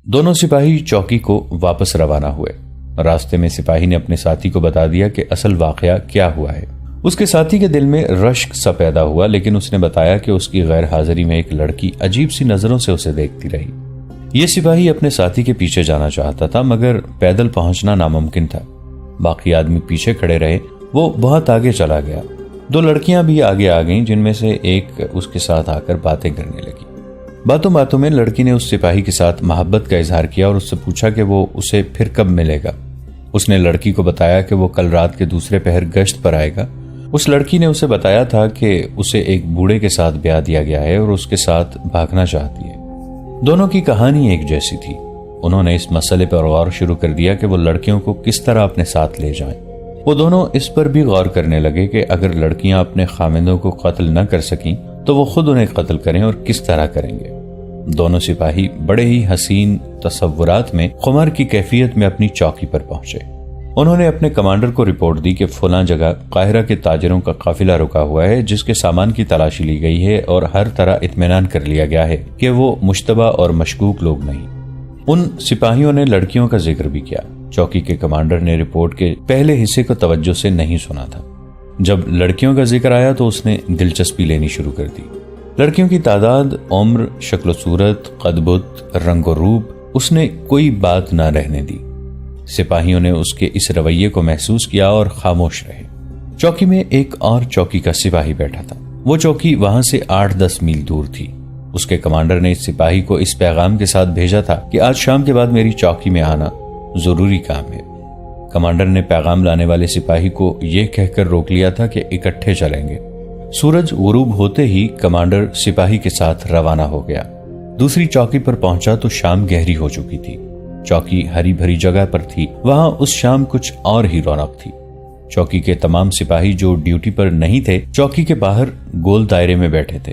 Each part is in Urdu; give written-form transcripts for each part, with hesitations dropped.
دونوں سپاہی چوکی کو واپس روانہ ہوئے۔ راستے میں سپاہی نے اپنے ساتھی کو بتا دیا کہ اصل واقعہ کیا ہوا ہے۔ اس کے ساتھی کے دل میں رشک سا پیدا ہوا، لیکن اس نے بتایا کہ اس کی غیر حاضری میں ایک لڑکی عجیب سی نظروں سے اسے دیکھتی رہی۔ یہ سپاہی اپنے ساتھی کے پیچھے جانا چاہتا تھا، مگر پیدل پہنچنا ناممکن تھا۔ باقی آدمی پیچھے کھڑے رہے۔ وہ بہت آگے چلا گیا۔ دو لڑکیاں بھی آگے آ گئیں، جن میں سے ایک اس کے ساتھ آ کر باتیں کرنے لگی۔ باتوں باتوں میں لڑکی نے اس سپاہی کے ساتھ محبت کا اظہار کیا اور اس سے پوچھا کہ وہ اسے پھر کب ملے گا۔ اس نے لڑکی کو بتایا کہ وہ کل رات کے دوسرے پہر گشت پر آئے گا۔ اس لڑکی نے اسے بتایا تھا کہ اسے ایک بوڑھے کے ساتھ بیاہ دیا گیا ہے اور اس کے ساتھ بھاگنا چاہتی ہے۔ دونوں کی کہانی ایک جیسی تھی۔ انہوں نے اس مسئلے پر غور شروع کر دیا کہ وہ لڑکیوں کو کس طرح اپنے ساتھ لے جائیں۔ وہ دونوں اس پر بھی غور کرنے لگے کہ اگر لڑکیاں اپنے خامندوں کو قتل نہ کر سکیں تو وہ خود انہیں قتل کریں اور کس طرح کریں گے۔ دونوں سپاہی بڑے ہی حسین تصورات میں خمار کی کیفیت میں اپنی چوکی پر پہنچے۔ انہوں نے اپنے کمانڈر کو رپورٹ دی کہ فلاں جگہ قاہرہ کے تاجروں کا قافلہ رکا ہوا ہے، جس کے سامان کی تلاشی لی گئی ہے اور ہر طرح اطمینان کر لیا گیا ہے کہ وہ مشتبہ اور مشکوک لوگ نہیں۔ ان سپاہیوں نے لڑکیوں کا ذکر بھی کیا۔ چوکی کے کمانڈر نے رپورٹ کے پہلے حصے کو توجہ سے نہیں سنا تھا۔ جب لڑکیوں کا ذکر آیا تو اس نے دلچسپی لینی شروع کر دی۔ لڑکیوں کی تعداد، عمر، شکل و صورت، قد بت، رنگ و روپ، اس نے کوئی بات نہ رہنے دی۔ سپاہیوں نے اس کے اس رویے کو محسوس کیا اور خاموش رہے۔ چوکی میں ایک اور چوکی کا سپاہی بیٹھا تھا۔ وہ چوکی وہاں سے 8-10 میل دور تھی۔ اس کے کمانڈر نے اس سپاہی کو اس پیغام کے ساتھ بھیجا تھا کہ آج شام کے بعد میری چوکی میں آنا، ضروری کام ہے۔ کمانڈر نے پیغام لانے والے سپاہی کو یہ کہہ کر روک لیا تھا کہ اکٹھے چلیں گے۔ سورج غروب ہوتے ہی کمانڈر سپاہی کے ساتھ روانہ ہو گیا۔ دوسری چوکی پر پہنچا تو شام گہری ہو چکی تھی۔ چوکی ہری بھری جگہ پر تھی۔ وہاں اس شام کچھ اور ہی رونق تھی۔ چوکی کے تمام سپاہی جو ڈیوٹی پر نہیں تھے چوکی کے باہر گول دائرے میں بیٹھے تھے۔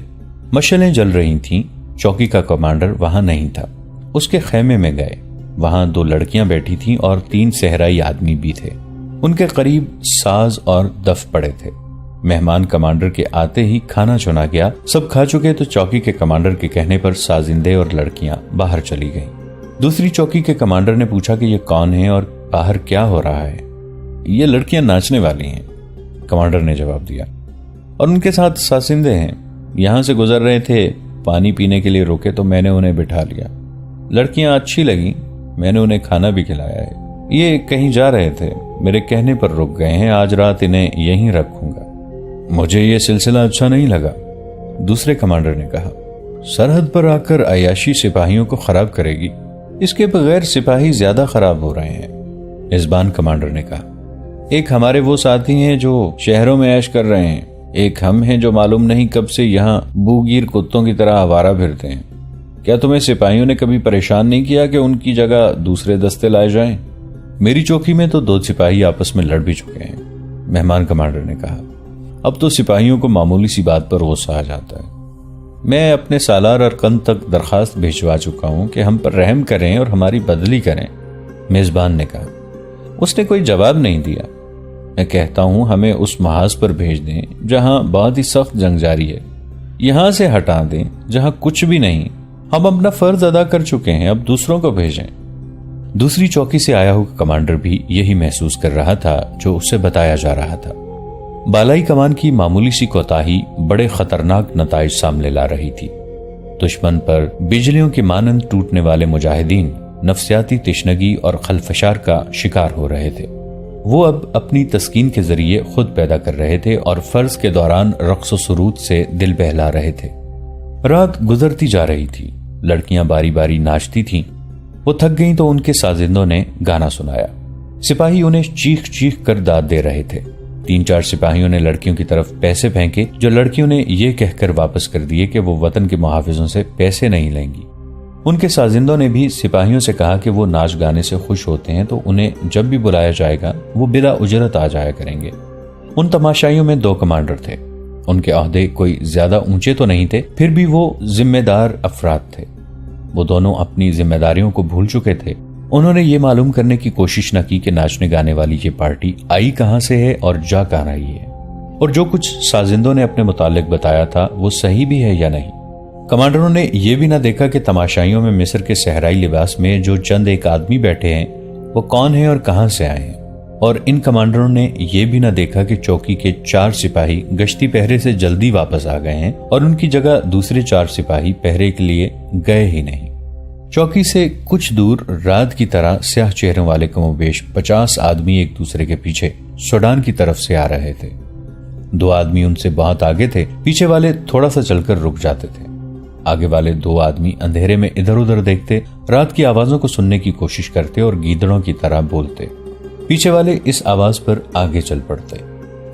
مشعلیں جل رہی تھیں۔ چوکی کا کمانڈر وہاں نہیں تھا۔ اس کے خیمے میں گئے۔ وہاں 2 لڑکیاں بیٹھی تھیں اور 3 صحرائی آدمی بھی تھے۔ ان کے قریب ساز اور دف پڑے تھے۔ مہمان کمانڈر کے آتے ہی کھانا چنا گیا۔ سب کھا چکے تو چوکی کے کمانڈر کے کہنے پر سازندے اور لڑکیاں باہر چلی گئیں۔ دوسری چوکی کے کمانڈر نے پوچھا کہ یہ کون ہے اور باہر کیا ہو رہا ہے؟ یہ لڑکیاں ناچنے والی ہیں، کمانڈر نے جواب دیا، اور ان کے ساتھ سازندے ہیں۔ یہاں سے گزر رہے تھے، پانی پینے کے لیے روکے تو میں نے انہیں بٹھا لیا۔ لڑکیاں اچھی لگیں، میں نے انہیں کھانا بھی کھلایا ہے۔ یہ کہیں جا رہے تھے، میرے کہنے پر رک گئے ہیں۔ آج رات انہیں یہیں رکھوں گا۔ مجھے یہ سلسلہ اچھا نہیں لگا، دوسرے کمانڈر نے کہا۔ سرحد پر آ کر عیاشی سپاہیوں کو خراب کرے گی۔ اس کے بغیر سپاہی زیادہ خراب ہو رہے ہیں، میزبان کمانڈر نے کہا۔ ایک ہمارے وہ ساتھی ہیں جو شہروں میں عیش کر رہے ہیں، ایک ہم ہیں جو معلوم نہیں کب سے یہاں بوگیر کتوں کی طرح آوارہ پھرتے ہیں۔ کیا تمہیں سپاہیوں نے کبھی پریشان نہیں کیا کہ ان کی جگہ دوسرے دستے لائے جائیں؟ میری چوکی میں تو 2 سپاہی آپس میں لڑ بھی چکے ہیں، مہمان کمانڈر نے کہا۔ اب تو سپاہیوں کو معمولی سی بات پر غصہ آ جاتا ہے۔ میں اپنے سالار ارکن تک درخواست بھیجوا چکا ہوں کہ ہم پر رحم کریں اور ہماری بدلی کریں، میزبان نے کہا۔ اس نے کوئی جواب نہیں دیا۔ میں کہتا ہوں ہمیں اس محاذ پر بھیج دیں جہاں بہت ہی سخت جنگ جاری ہے، یہاں سے ہٹا دیں جہاں کچھ بھی نہیں۔ ہم اپنا فرض ادا کر چکے ہیں، اب دوسروں کو بھیجیں۔ دوسری چوکی سے آیا ہوا کمانڈر بھی یہی محسوس کر رہا تھا جو اسے بتایا جا رہا تھا۔ بالائی کمان کی معمولی سی کوتاہی بڑے خطرناک نتائج سامنے لا رہی تھی۔ دشمن پر بجلیوں کے مانند ٹوٹنے والے مجاہدین نفسیاتی تشنگی اور خلفشار کا شکار ہو رہے تھے۔ وہ اب اپنی تسکین کے ذریعے خود پیدا کر رہے تھے اور فرض کے دوران رقص و سرود سے دل بہلا رہے تھے۔ رات گزرتی جا رہی تھی۔ لڑکیاں باری باری ناچتی تھیں۔ وہ تھک گئیں تو ان کے سازندوں نے گانا سنایا۔ سپاہی انہیں چیخ چیخ کر داد دے رہے تھے۔ 3-4 سپاہیوں نے لڑکیوں کی طرف پیسے پھینکے، جو لڑکیوں نے یہ کہہ کر واپس کر دیے کہ وہ وطن کے محافظوں سے پیسے نہیں لیں گی۔ ان کے سازندوں نے بھی سپاہیوں سے کہا کہ وہ ناچ گانے سے خوش ہوتے ہیں تو انہیں جب بھی بلایا جائے گا وہ بلا اجرت آ جایا کریں گے۔ ان تماشائیوں میں 2 کمانڈر تھے۔ ان کے عہدے کوئی زیادہ اونچے تو نہیں تھے، پھر بھی وہ ذمہ دار افراد تھے۔ وہ دونوں اپنی ذمہ داریوں کو بھول چکے تھے۔ انہوں نے یہ معلوم کرنے کی کوشش نہ کی کہ ناچنے گانے والی یہ پارٹی آئی کہاں سے ہے اور جا کہاں رہی ہے، اور جو کچھ سازندوں نے اپنے متعلق بتایا تھا وہ صحیح بھی ہے یا نہیں۔ کمانڈروں نے یہ بھی نہ دیکھا کہ تماشائیوں میں مصر کے صحرائی لباس میں جو چند ایک آدمی بیٹھے ہیں وہ کون ہیں اور کہاں سے آئے ہیں، اور ان کمانڈروں نے یہ بھی نہ دیکھا کہ چوکی کے 4 سپاہی گشتی پہرے سے جلدی واپس آ گئے ہیں اور ان کی جگہ دوسرے 4 سپاہی پہرے کے لیے گئے ہی نہیں۔ چوکی سے کچھ دور رات کی طرح سیاہ چہروں والے کم و بیش 50 آدمی ایک دوسرے کے پیچھے سوڈان کی طرف سے آ رہے تھے۔ 2 آدمی ان سے بہت آگے تھے، پیچھے والے تھوڑا سا چل کر رک جاتے تھے۔ آگے والے 2 آدمی اندھیرے میں ادھر ادھر دیکھتے، رات کی آوازوں کو سننے کی کوشش کرتے اور گیدڑوں کی طرح بولتے۔ پیچھے والے اس آواز پر آگے چل پڑتے۔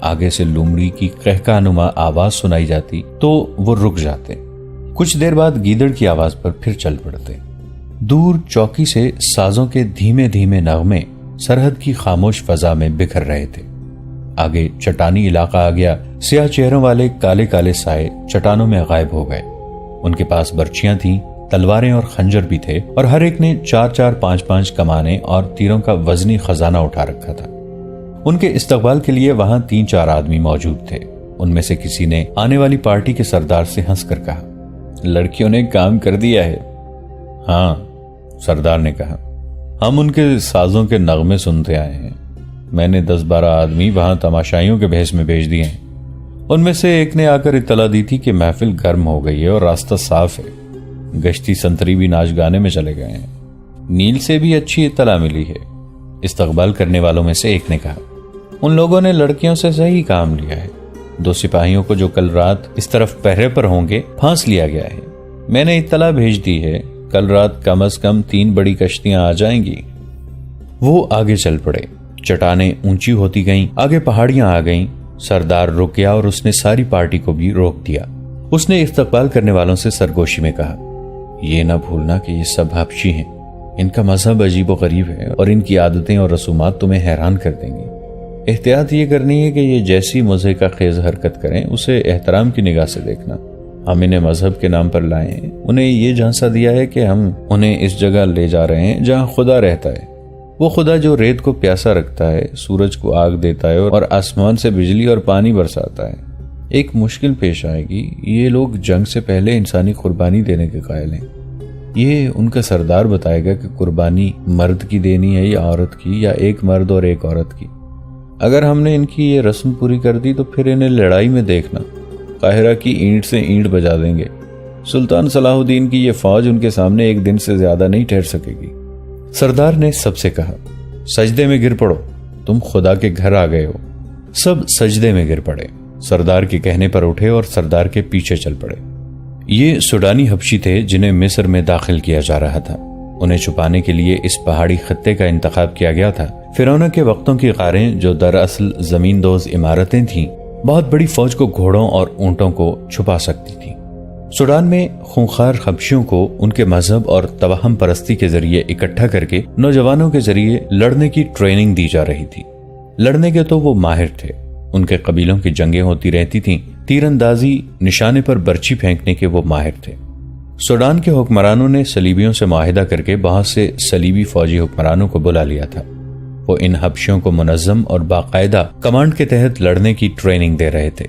آگے سے لومڑی کی قہقہ نما آواز سنائی جاتی تو وہ رک جاتے۔ کچھ دیر بعد گیدڑ کی آواز پر پھر چل پڑتے۔ دور چوکی سے سازوں کے دھیمے دھیمے نغمے سرحد کی خاموش فضا میں بکھر رہے تھے۔ آگے چٹانی علاقہ آ گیا، سیاہ چہروں والے کالے کالے سائے چٹانوں میں غائب ہو گئے۔ ان کے پاس برچیاں تھیں، تلواریں اور خنجر بھی تھے، اور ہر ایک نے 4-4 5-5 کمانیں اور تیروں کا وزنی خزانہ اٹھا رکھا تھا۔ ان کے استقبال کے لیے وہاں 3-4 آدمی موجود تھے۔ ان میں سے کسی نے آنے والی پارٹی کے سردار سے ہنس کر کہا، لڑکیوں نے کام کر دیا ہے۔ ہاں، سردار نے کہا، ہم ان کے سازوں کے نغمے سنتے آئے ہیں۔ میں نے 10-12 آدمی وہاں تماشائیوں کے بھیس میں بھیج دیے ہیں۔ ان میں سے ایک نے آ کر اطلاع دی تھی کہ محفل گرم ہو گئی ہے اور راستہ صاف ہے۔ گشتی سنتری بھی ناچ گانے میں چلے گئے ہیں۔ نیل سے بھی اچھی اطلاع ملی ہے۔ استقبال کرنے والوں میں سے ایک نے کہا، ان لوگوں نے لڑکیوں سے صحیح کام لیا ہے۔ 2 سپاہیوں کو جو کل رات اس طرف پہرے پر ہوں گے پھانس لیا گیا ہے۔ میں نے اطلاع بھیج دی ہے، کل رات کم از کم 3 بڑی کشتیاں آ جائیں گی۔ وہ آگے چل پڑے۔ چٹانیں اونچی ہوتی گئیں، آگے پہاڑیاں آ گئیں۔ سردار رک گیا اور اس نے ساری پارٹی کو بھی روک دیا۔ اس نے استقبال کرنے والوں سے سرگوشی میں کہا، یہ نہ بھولنا کہ یہ سب حبشی ہیں۔ ان کا مذہب عجیب و غریب ہے اور ان کی عادتیں اور رسومات تمہیں حیران کر دیں گی۔ احتیاط یہ کرنی ہے کہ یہ جیسی مضحکہ خیز حرکت کریں اسے احترام کی نگاہ سے دیکھنا۔ ہم انہیں مذہب کے نام پر لائے ہیں، انہیں یہ جھانسا دیا ہے کہ ہم انہیں اس جگہ لے جا رہے ہیں جہاں خدا رہتا ہے، وہ خدا جو ریت کو پیاسا رکھتا ہے، سورج کو آگ دیتا ہے اور آسمان سے بجلی اور پانی برساتا ہے۔ ایک مشکل پیش آئے گی، یہ لوگ جنگ سے پہلے انسانی قربانی دینے کے قائل ہیں۔ یہ ان کا سردار بتائے گا کہ قربانی مرد کی دینی ہے یا عورت کی، یا ایک مرد اور ایک عورت کی۔ اگر ہم نے ان کی یہ رسم پوری کر دی تو پھر انہیں لڑائی میں دیکھنا، قاہرہ کی اینٹ سے اینٹ بجا دیں گے۔ سلطان صلاح الدین کی یہ فوج ان کے سامنے ایک دن سے زیادہ نہیں ٹھہر سکے گی۔ سردار نے سب سے کہا، سجدے میں گر پڑو، تم خدا کے گھر آ گئے ہو۔ سب سجدے میں گر پڑے، سردار کے کہنے پر اٹھے اور سردار کے پیچھے چل پڑے۔ یہ سوڈانی حبشی تھے جنہیں مصر میں داخل کیا جا رہا تھا۔ انہیں چھپانے کے لیے اس پہاڑی خطے کا انتخاب کیا گیا تھا۔ فرعون کے وقتوں کی غاریں جو دراصل زمین دوز عمارتیں تھیں، بہت بڑی فوج کو گھوڑوں اور اونٹوں کو چھپا سکتی تھی۔ سوڈان میں خونخوار حبشیوں کو ان کے مذہب اور توہم پرستی کے ذریعے اکٹھا کر کے نوجوانوں کے ذریعے لڑنے کی ٹریننگ دی جا رہی تھی۔ لڑنے کے تو وہ ماہر تھے، ان کے قبیلوں کی جنگیں ہوتی رہتی تھیں، تیر اندازی، نشانے پر برچی پھینکنے کے وہ ماہر تھے۔ سوڈان کے حکمرانوں نے صلیبیوں سے معاہدہ کر کے بہت سے صلیبی فوجی حکمرانوں کو بلا لیا تھا۔ وہ ان حبشیوں کو منظم اور باقاعدہ کمانڈ کے تحت لڑنے کی ٹریننگ دے رہے تھے۔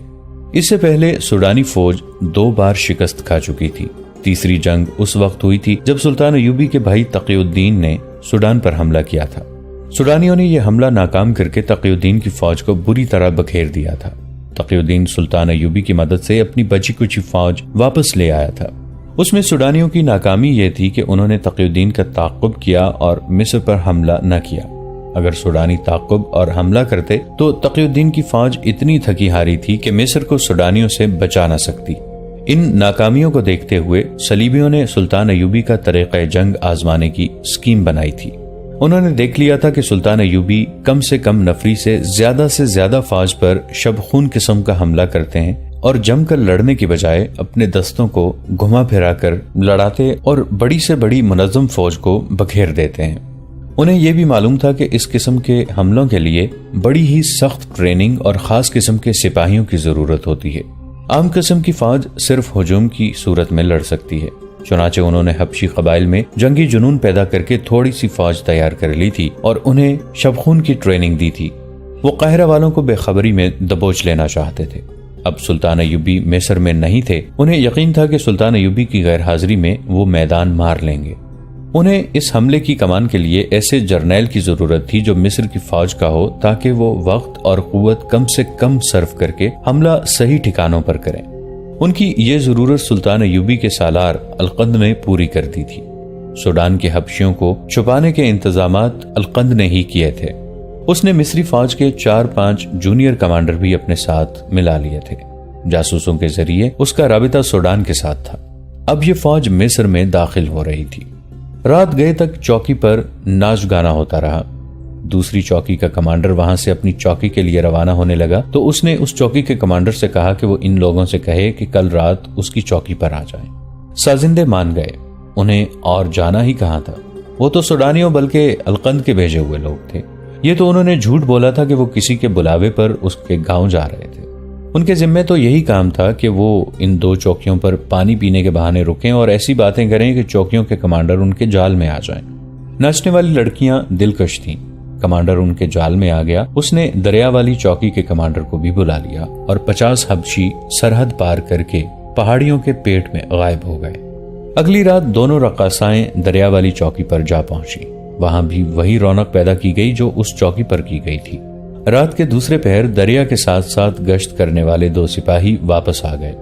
اس سے پہلے سوڈانی فوج 2 بار شکست کھا چکی تھی۔ تیسری جنگ اس وقت ہوئی تھی جب سلطان ایوبی کے بھائی تقی الدین نے سوڈان پر حملہ کیا تھا۔ سوڈانیوں نے یہ حملہ ناکام کر کے تقی الدین کی فوج کو بری طرح بکھیر دیا تھا۔ تقی الدین سلطان ایوبی کی مدد سے اپنی بچی کچی فوج واپس لے آیا تھا۔ اس میں سوڈانیوں کی ناکامی یہ تھی کہ انہوں نے تقی الدین کا تعاقب کیا اور مصر پر حملہ نہ کیا۔ اگر سوڈانی تعاقب اور حملہ کرتے تو تقی الدین کی فوج اتنی تھکی ہاری تھی کہ مصر کو سوڈانیوں سے بچا نہ سکتی۔ ان ناکامیوں کو دیکھتے ہوئے صلیبیوں نے سلطان ایوبی کا طریقہ جنگ آزمانے کی اسکیم بنائی تھی۔ انہوں نے دیکھ لیا تھا کہ سلطان ایوبی کم سے کم نفری سے زیادہ فوج پر شب خون قسم کا حملہ کرتے ہیں اور جم کر لڑنے کی بجائے اپنے دستوں کو گھما پھرا کر لڑاتے اور بڑی سے بڑی منظم فوج کو بکھیر دیتے ہیں۔ انہیں یہ بھی معلوم تھا کہ اس قسم کے حملوں کے لیے بڑی ہی سخت ٹریننگ اور خاص قسم کے سپاہیوں کی ضرورت ہوتی ہے۔ عام قسم کی فوج صرف ہجوم کی صورت میں لڑ سکتی ہے۔ چنانچہ انہوں نے حبشی قبائل میں جنگی جنون پیدا کر کے تھوڑی سی فوج تیار کر لی تھی اور انہیں شبخون کی ٹریننگ دی تھی۔ وہ قاہرہ والوں کو بے خبری میں دبوچ لینا چاہتے تھے۔ اب سلطان ایوبی مصر میں نہیں تھے، انہیں یقین تھا کہ سلطان ایوبی کی غیر حاضری میں وہ میدان مار لیں گے۔ انہیں اس حملے کی کمان کے لیے ایسے جرنیل کی ضرورت تھی جو مصر کی فوج کا ہو، تاکہ وہ وقت اور قوت کم سے کم صرف کر کے حملہ صحیح ٹھکانوں پر کریں۔ ان کی یہ ضرورت سلطان ایوبی کے سالار القند نے پوری کر دی تھی۔ سوڈان کے حبشیوں کو چھپانے کے انتظامات القند نے ہی کیے تھے۔ اس نے مصری فوج کے 4-5 جونیئر کمانڈر بھی اپنے ساتھ ملا لیے تھے۔ جاسوسوں کے ذریعے اس کا رابطہ سوڈان کے ساتھ تھا۔ اب یہ فوج مصر میں داخل ہو رہی تھی۔ رات گئے تک چوکی پر ناچ گانا ہوتا رہا۔ دوسری چوکی کا کمانڈر وہاں سے اپنی چوکی کے لیے روانہ ہونے لگا تو اس نے اس چوکی کے کمانڈر سے کہا کہ وہ ان لوگوں سے کہے کہ کل رات اس کی چوکی پر آ جائیں۔ سازندے مان گئے، انہیں اور جانا ہی کہاں تھا۔ وہ تو سوڈانیوں بلکہ القند کے بھیجے ہوئے لوگ تھے۔ یہ تو انہوں نے جھوٹ بولا تھا کہ وہ کسی کے بلاوے پر اس کے گاؤں جا رہے تھے۔ ان کے ذمے تو یہی کام تھا کہ وہ ان 2 چوکیوں پر پانی پینے کے بہانے رکیں اور ایسی باتیں کریں کہ چوکیوں کے کمانڈر ان کے جال میں آ جائیں۔ ناچنے والی لڑکیاں دلکش تھیں۔ کمانڈر ان کے جال میں آ گیا۔ اس نے دریا والی چوکی کے کمانڈر کو بھی بلا لیا اور 50 حبشی سرحد پار کر کے پہاڑیوں کے پیٹ میں غائب ہو گئے۔ اگلی رات دونوں رقاصائیں دریا والی چوکی پر جا پہنچی۔ وہاں بھی وہی رونق پیدا کی گئی جو اس چوکی پر کی گئی تھی۔ رات کے دوسرے پہر دریا کے ساتھ ساتھ گشت کرنے والے 2 سپاہی واپس آ گئے۔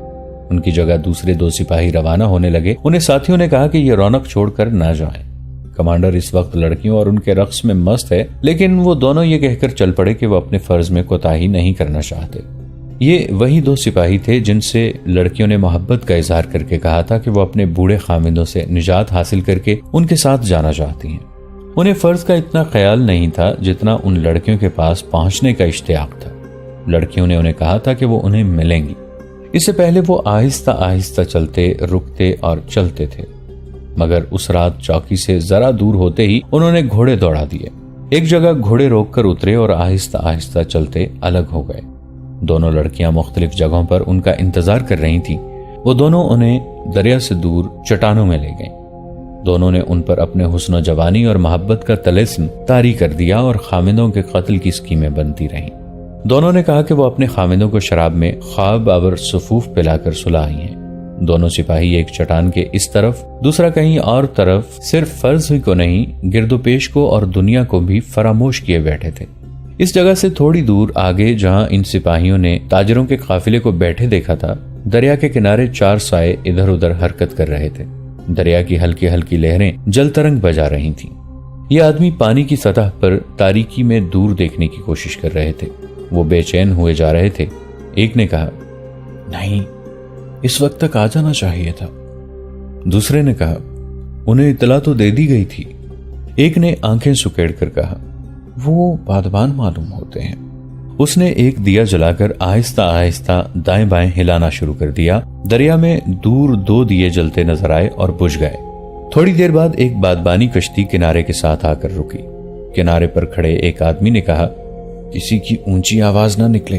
ان کی جگہ دوسرے 2 سپاہی روانہ ہونے لگے۔ انہیں ساتھیوں نے کہا کہ یہ رونق چھوڑ کر نہ جائیں۔ کمانڈر اس وقت لڑکیوں اور ان کے رقص میں مست ہے، لیکن وہ دونوں یہ کہہ کر چل پڑے کہ وہ اپنے فرض میں کوتاہی نہیں کرنا چاہتے۔ یہ وہی 2 سپاہی تھے جن سے لڑکیوں نے محبت کا اظہار کر کے کہا تھا کہ وہ اپنے بوڑھے خاوندوں سے نجات حاصل کر کے ان کے ساتھ جانا چاہتی ہیں۔ انہیں فرض کا اتنا خیال نہیں تھا جتنا ان لڑکیوں کے پاس پہنچنے کا اشتیاق تھا۔ لڑکیوں نے انہیں کہا تھا کہ وہ انہیں ملیں گی۔ اس سے پہلے وہ آہستہ آہستہ چلتے، رکتے اور چلتے تھے، مگر اس رات چوکی سے ذرا دور ہوتے ہی انہوں نے گھوڑے دوڑا دیے۔ ایک جگہ گھوڑے روک کر اترے اور آہستہ آہستہ چلتے الگ ہو گئے۔ دونوں لڑکیاں مختلف جگہوں پر ان کا انتظار کر رہی تھیں۔ وہ دونوں انہیں دریا سے دور چٹانوں میں لے گئیں۔ دونوں نے ان پر اپنے حسن و جوانی اور محبت کا طلسم طاری کر دیا اور خامندوں کے قتل کی اسکیمیں بنتی رہیں۔ دونوں نے کہا کہ وہ اپنے خامندوں کو شراب میں خواب آور صفوف پلا کر سلائی ہیں۔ دونوں سپاہی ایک چٹان کے اس طرف، دوسرا کہیں اور طرف، صرف فرض ہی کو نہیں گرد و پیش کو اور دنیا کو بھی فراموش کیے بیٹھے تھے۔ اس جگہ سے تھوڑی دور آگے جہاں ان سپاہیوں نے تاجروں کے قافلے کو بیٹھے دیکھا تھا، دریا کے کنارے 4 سائے ادھر ادھر حرکت کر رہے تھے۔ دریا کی ہلکی ہلکی لہریں جل ترنگ بجا رہی تھیں۔ یہ آدمی پانی کی سطح پر تاریکی میں دور دیکھنے کی کوشش کر رہے تھے۔ وہ بے چین ہوئے جا رہے تھے۔ ایک نے کہا، نہیں، اس وقت تک آ جانا چاہیے تھا۔ دوسرے نے کہا، انہیں اطلاع تو دے دی گئی تھی۔ ایک نے آنکھیں سکیڑ کر کہا، وہ بادبان معلوم ہوتے ہیں۔ اس نے ایک دیا جلا کر آہستہ آہستہ دائیں بائیں ہلانا شروع کر دیا۔ دریا میں دور 2 دیے جلتے نظر آئے اور بجھ گئے۔ تھوڑی دیر بعد ایک بادبانی کشتی کنارے کے ساتھ آ کر رکی۔ کنارے پر کھڑے ایک آدمی نے کہا، کسی کی اونچی آواز نہ نکلے۔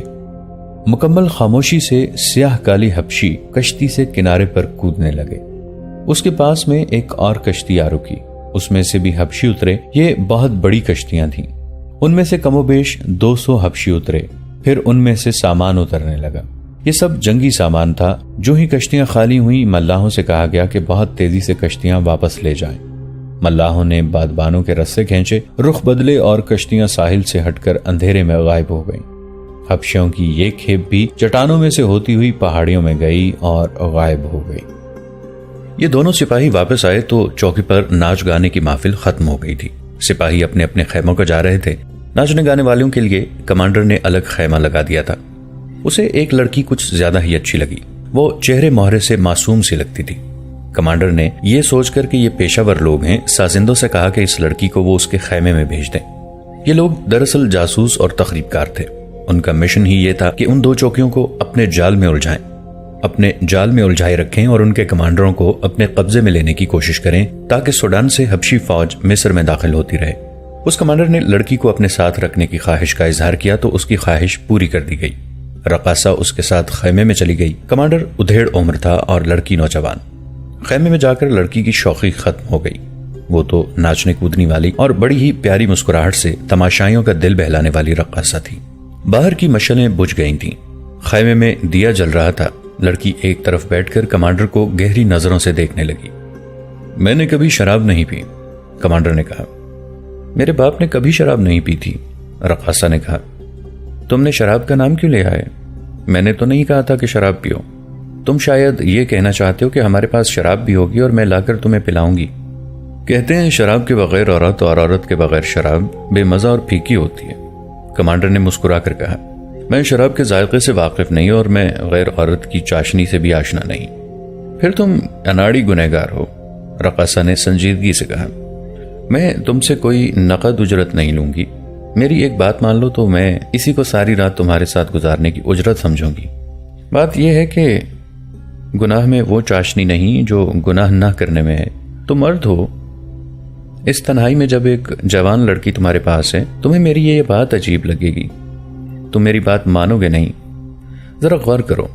مکمل خاموشی سے سیاہ کالی حبشی کشتی سے کنارے پر کودنے لگے۔ اس کے پاس میں ایک اور کشتی آ رکی، اس میں سے بھی حبشی اترے۔ یہ بہت بڑی کشتیاں تھیں۔ ان میں سے کم و بیش 200 حبشی اترے، پھر ان میں سے سامان اترنے لگا۔ یہ سب جنگی سامان تھا۔ جو ہی کشتیاں خالی ہوئیں، ملاحوں سے کہا گیا کہ بہت تیزی سے کشتیاں واپس لے جائیں۔ ملاحوں نے بادبانوں کے رسے کھینچے، رخ بدلے اور کشتیاں ساحل سے ہٹ کر اندھیرے میں غائب ہو گئیں۔ حبشیوں کی یہ کھیپ بھی چٹانوں میں سے ہوتی ہوئی پہاڑیوں میں گئی اور غائب ہو گئی۔ یہ دونوں سپاہی واپس آئے تو چوکی پر ناچ گانے کی محفل ختم ہو گئی تھی۔ سپاہی اپنے اپنے خیموں کو جا رہے تھے۔ ناچنے گانے والوں کے لیے کمانڈر نے الگ خیمہ لگا دیا تھا۔ اسے ایک لڑکی کچھ زیادہ ہی اچھی لگی۔ وہ چہرے مہرے سے معصوم سی لگتی تھی۔ کمانڈر نے یہ سوچ کر کہ یہ پیشہ ور لوگ ہیں، سازندوں سے کہا کہ اس لڑکی کو وہ اس کے خیمے میں بھیج دیں۔ یہ لوگ دراصل جاسوس اور تخریب کار تھے۔ ان کا مشن ہی یہ تھا کہ ان 2 چوکیوں کو اپنے جال میں الجھائے رکھیں اور ان کے کمانڈروں کو اپنے قبضے میں لینے کی کوشش کریں تاکہ سوڈان سے حبشی فوج مصر میں داخل ہوتی رہے۔ اس کمانڈر نے لڑکی کو اپنے ساتھ رکھنے کی خواہش کا اظہار کیا تو اس کی خواہش پوری کر دی گئی۔ رقاصہ اس کے ساتھ خیمے میں چلی گئی۔ کمانڈر ادھیڑ عمر تھا اور لڑکی نوجوان۔ خیمے میں جا کر لڑکی کی شوخی ختم ہو گئی۔ وہ تو ناچنے کودنے والی اور بڑی ہی پیاری مسکراہٹ سے تماشائیوں کا دل بہلانے والی رقاصہ تھی۔ باہر کی مشعلیں بجھ گئی تھیں۔ خیمے میں دیا جل رہا تھا۔ لڑکی ایک طرف بیٹھ کر کمانڈر کو گہری نظروں سے دیکھنے لگی۔ میں نے کبھی شراب نہیں پی، کمانڈر نے کہا۔ میرے باپ نے کبھی شراب نہیں پی تھی، رقاصہ نے کہا۔ تم نے شراب کا نام کیوں لیا ہے؟ میں نے تو نہیں کہا تھا کہ شراب پیو۔ تم شاید یہ کہنا چاہتے ہو کہ ہمارے پاس شراب بھی ہوگی اور میں لا کر تمہیں پلاؤں گی۔ کہتے ہیں شراب کے بغیر عورت اور عورت کے بغیر شراب بے مزہ اور پھیکی ہوتی ہے، کمانڈر نے مسکرا کر کہا۔ میں شراب کے ذائقے سے واقف نہیں اور میں غیر عورت کی چاشنی سے بھی آشنا نہیں۔ پھر تم اناڑی گنہگار ہو، رقاصہ نے سنجیدگی سے کہا۔ میں تم سے کوئی نقد اجرت نہیں لوں گی، میری ایک بات مان لو تو میں اسی کو ساری رات تمہارے ساتھ گزارنے کی اجرت سمجھوں گی۔ بات یہ ہے کہ گناہ میں وہ چاشنی نہیں جو گناہ نہ کرنے میں ہے۔ تم مرد ہو، اس تنہائی میں جب ایک جوان لڑکی تمہارے پاس ہے، تمہیں میری یہ بات عجیب لگے گی، تم میری بات مانو گے نہیں۔ ذرا غور کرو،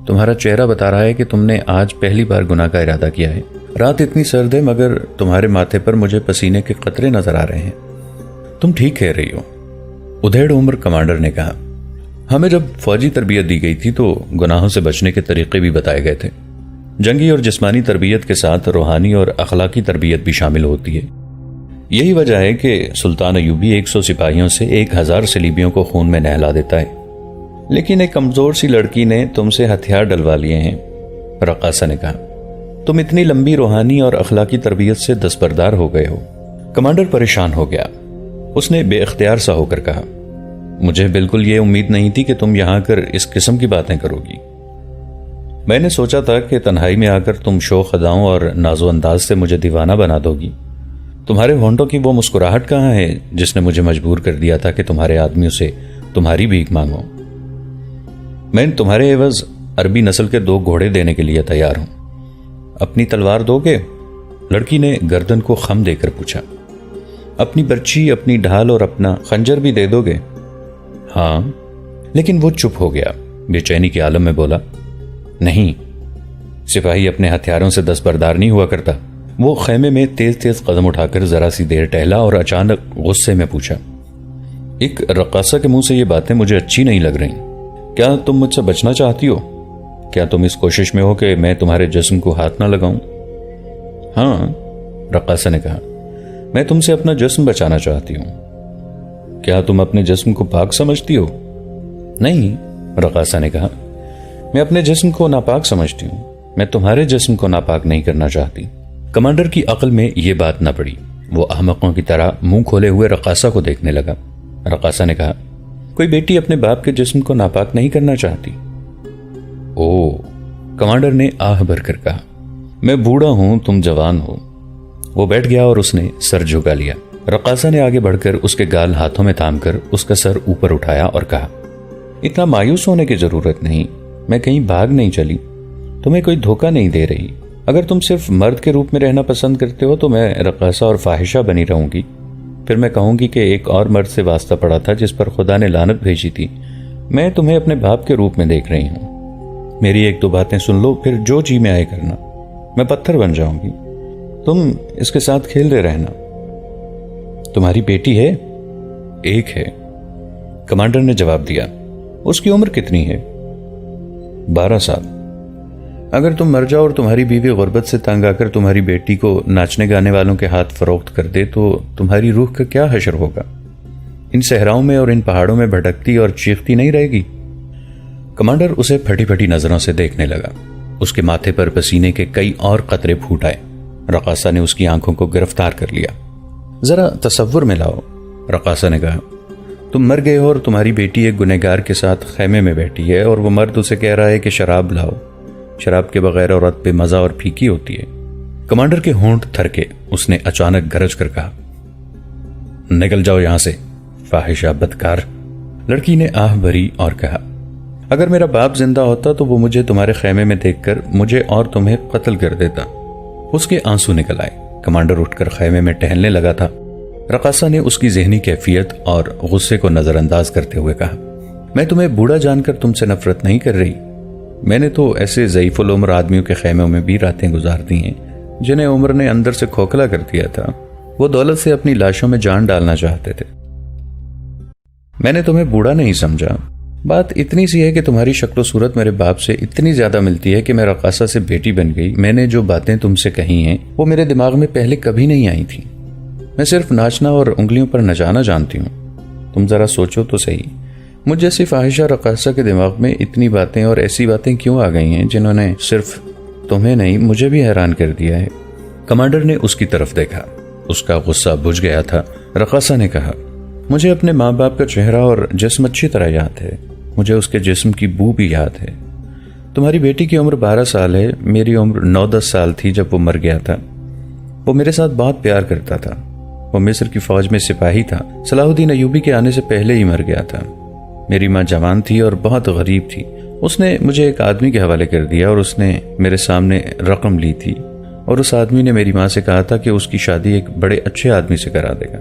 تمہارا چہرہ بتا رہا ہے کہ تم نے آج پہلی بار گناہ کا ارادہ کیا ہے۔ رات اتنی سرد ہے مگر تمہارے ماتھے پر مجھے پسینے کے قطرے نظر آ رہے ہیں۔ تم ٹھیک کہہ رہی ہو، ادھیڑ عمر کمانڈر نے کہا۔ ہمیں جب فوجی تربیت دی گئی تھی تو گناہوں سے بچنے کے طریقے بھی بتائے گئے تھے۔ جنگی اور جسمانی تربیت کے ساتھ روحانی اور اخلاقی تربیت بھی شامل ہوتی ہے۔ یہی وجہ ہے کہ سلطان ایوبی 100 سپاہیوں سے 1000 صلیبیوں کو خون میں نہلا دیتا ہے، لیکن ایک کمزور سی لڑکی نے تم سے ہتھیار ڈلوا لیے ہیں، رقاصہ نے کہا۔ تم اتنی لمبی روحانی اور اخلاقی تربیت سے دستبردار ہو گئے ہو۔ کمانڈر پریشان ہو گیا، اس نے بے اختیار سا ہو کر کہا۔ مجھے بالکل یہ امید نہیں تھی کہ تم یہاں کر اس قسم کی باتیں کرو گی۔ میں نے سوچا تھا کہ تنہائی میں آ کر تم شوخ اداؤں اور ناز و انداز سے مجھے دیوانہ بنا دو گی۔ تمہارے ہونٹوں کی وہ مسکراہٹ کہاں ہے جس نے مجھے مجبور کر دیا تھا کہ تمہارے آدمیوں سے تمہاری بھیک مانگو؟ میں تمہارے عوض عربی نسل کے 2 گھوڑے دینے کے لیے تیار ہوں۔ اپنی تلوار دو گے؟ لڑکی نے گردن کو خم دے کر پوچھا۔ اپنی برچی، اپنی ڈھال اور اپنا خنجر بھی دے دو گے؟ ہاں۔ لیکن وہ چپ ہو گیا، بے چینی کے عالم میں بولا، نہیں، سپاہی اپنے ہتھیاروں سے دستبردار نہیں ہوا کرتا۔ وہ خیمے میں تیز تیز قدم اٹھا کر ذرا سی دیر ٹہلا اور اچانک غصے میں پوچھا، ایک رقاصہ کے منہ سے یہ باتیں مجھے اچھی نہیں لگ رہی۔ کیا تم مجھ سے بچنا چاہتی ہو؟ کیا تم اس کوشش میں ہو کہ میں تمہارے جسم کو ہاتھ نہ لگاؤں؟ ہاں، رقاصہ نے کہا، میں تم سے اپنا جسم بچانا چاہتی ہوں۔ کیا تم اپنے جسم کو پاک سمجھتی ہو؟ نہیں، رقاصہ نے کہا، میں اپنے جسم کو ناپاک سمجھتی ہوں، میں تمہارے جسم کو ناپاک نہیں کرنا چاہتی۔ کمانڈر کی عقل میں یہ بات نہ پڑی، وہ احمقوں کی طرح منہ کھولے ہوئے رقاصہ کو دیکھنے لگا۔ رقاصہ نے کہا، کوئی بیٹی اپنے باپ کے جسم کو ناپاک نہیں کرنا چاہتی؟ او، کمانڈر نے آہ بھر کر کہا، میں بوڑھا ہوں، تم جوان ہو۔ وہ بیٹھ گیا اور اس نے سر جھکا لیا۔ رقاصہ نے آگے بڑھ کر اس کے گال ہاتھوں میں تھام کر اس کا سر اوپر اٹھایا اور کہا، اتنا مایوس ہونے کی ضرورت نہیں، میں کہیں بھاگ نہیں چلی، تمہیں کوئی دھوکہ نہیں دے رہی۔ اگر تم صرف مرد کے روپ میں رہنا پسند کرتے ہو تو میں رقاصہ اور فاحشہ بنی رہوں گی، پھر میں کہوں گی کہ ایک اور مرد سے واسطہ پڑا تھا جس پر خدا نے لعنت بھیجی تھی۔ میں تمہیں اپنے باپ کے روپ میں دیکھ رہی ہوں۔ میری 1-2 باتیں سن لو، پھر جو جی میں آئے کرنا، میں پتھر بن جاؤں گی، تم اس کے ساتھ کھیلتے رہنا۔ تمہاری بیٹی ہے؟ ایک ہے، کمانڈر نے جواب دیا۔ اس کی عمر کتنی ہے؟ 12 سال۔ اگر تم مر جاؤ اور تمہاری بیوی غربت سے تنگ آ کر تمہاری بیٹی کو ناچنے گانے والوں کے ہاتھ فروخت کر دے تو تمہاری روح کا کیا حشر ہوگا؟ ان صحراؤں میں اور ان پہاڑوں میں بھٹکتی اور چیختی نہیں رہے گی؟ کمانڈر اسے پھٹی پھٹی نظروں سے دیکھنے لگا۔ اس کے ماتھے پر پسینے کے کئی اور قطرے پھوٹ آئے۔ رقاصہ نے اس کی آنکھوں کو گرفتار کر لیا۔ ذرا تصور میں لاؤ، رقاصہ نے کہا، تم مر گئے ہو اور تمہاری بیٹی ایک گنہگار کے ساتھ خیمے میں بیٹھی ہے اور وہ مرد اسے کہہ رہا ہے کہ شراب لاؤ، شراب کے بغیر عورت بے مزہ اور پھیکی ہوتی ہے۔ کمانڈر کے ہونٹ تھرکے، اس نے اچانک گرج کر کہا، نکل جاؤ یہاں سے، فاحشہ بدکار۔ لڑکی نے آہ بھری اور کہا، اگر میرا باپ زندہ ہوتا تو وہ مجھے تمہارے خیمے میں دیکھ کر مجھے اور تمہیں قتل کر دیتا۔ اس کے آنسو نکل آئے۔ کمانڈر اٹھ کر خیمے میں ٹہلنے لگا تھا۔ رقاصہ نے اس کی ذہنی کیفیت اور غصے کو نظر انداز کرتے ہوئے کہا، میں تمہیں بوڑھا جان کر تم سے نفرت نہیں کر رہی، میں نے تو ایسے ضعیف العمر آدمیوں کے خیموں میں بھی راتیں گزار دی ہیں جنہیں عمر نے اندر سے کھوکھلا کر دیا تھا۔ وہ دولت سے اپنی لاشوں میں جان ڈالنا چاہتے تھے۔ میں نے تمہیں بوڑھا نہیں سمجھا، بات اتنی سی ہے کہ تمہاری شکل و صورت میرے باپ سے اتنی زیادہ ملتی ہے کہ میں رقاصہ سے بیٹی بن گئی. میں نے جو باتیں تم سے کہی ہیں وہ میرے دماغ میں پہلے کبھی نہیں آئی تھیں. میں صرف ناچنا اور انگلیوں پر نچانا جانتی ہوں. تم ذرا سوچو تو صحیح, مجھ جیسی فاحشہ رقاصہ کے دماغ میں اتنی باتیں اور ایسی باتیں کیوں آ گئی ہیں جنہوں نے صرف تمہیں نہیں مجھے بھی حیران کر دیا ہے. کمانڈر نے اس کی طرف دیکھا. اس کا غصہ بجھ گیا تھا. رقاصہ نے کہا, مجھے اپنے ماں باپ کا چہرہ اور جسم اچھی طرح یاد ہے. مجھے اس کے جسم کی بو بھی یاد ہے. تمہاری بیٹی کی عمر 12 سال ہے. میری عمر 9-10 سال تھی جب وہ مر گیا تھا. وہ میرے ساتھ بہت پیار کرتا تھا. وہ مصر کی فوج میں سپاہی تھا. صلاح الدین ایوبی کے آنے سے پہلے ہی مر گیا تھا. میری ماں جوان تھی اور بہت غریب تھی. اس نے مجھے ایک آدمی کے حوالے کر دیا اور اس نے میرے سامنے رقم لی تھی اور اس آدمی نے میری ماں سے کہا تھا کہ اس کی شادی ایک بڑے اچھے آدمی سے کرا دے گا.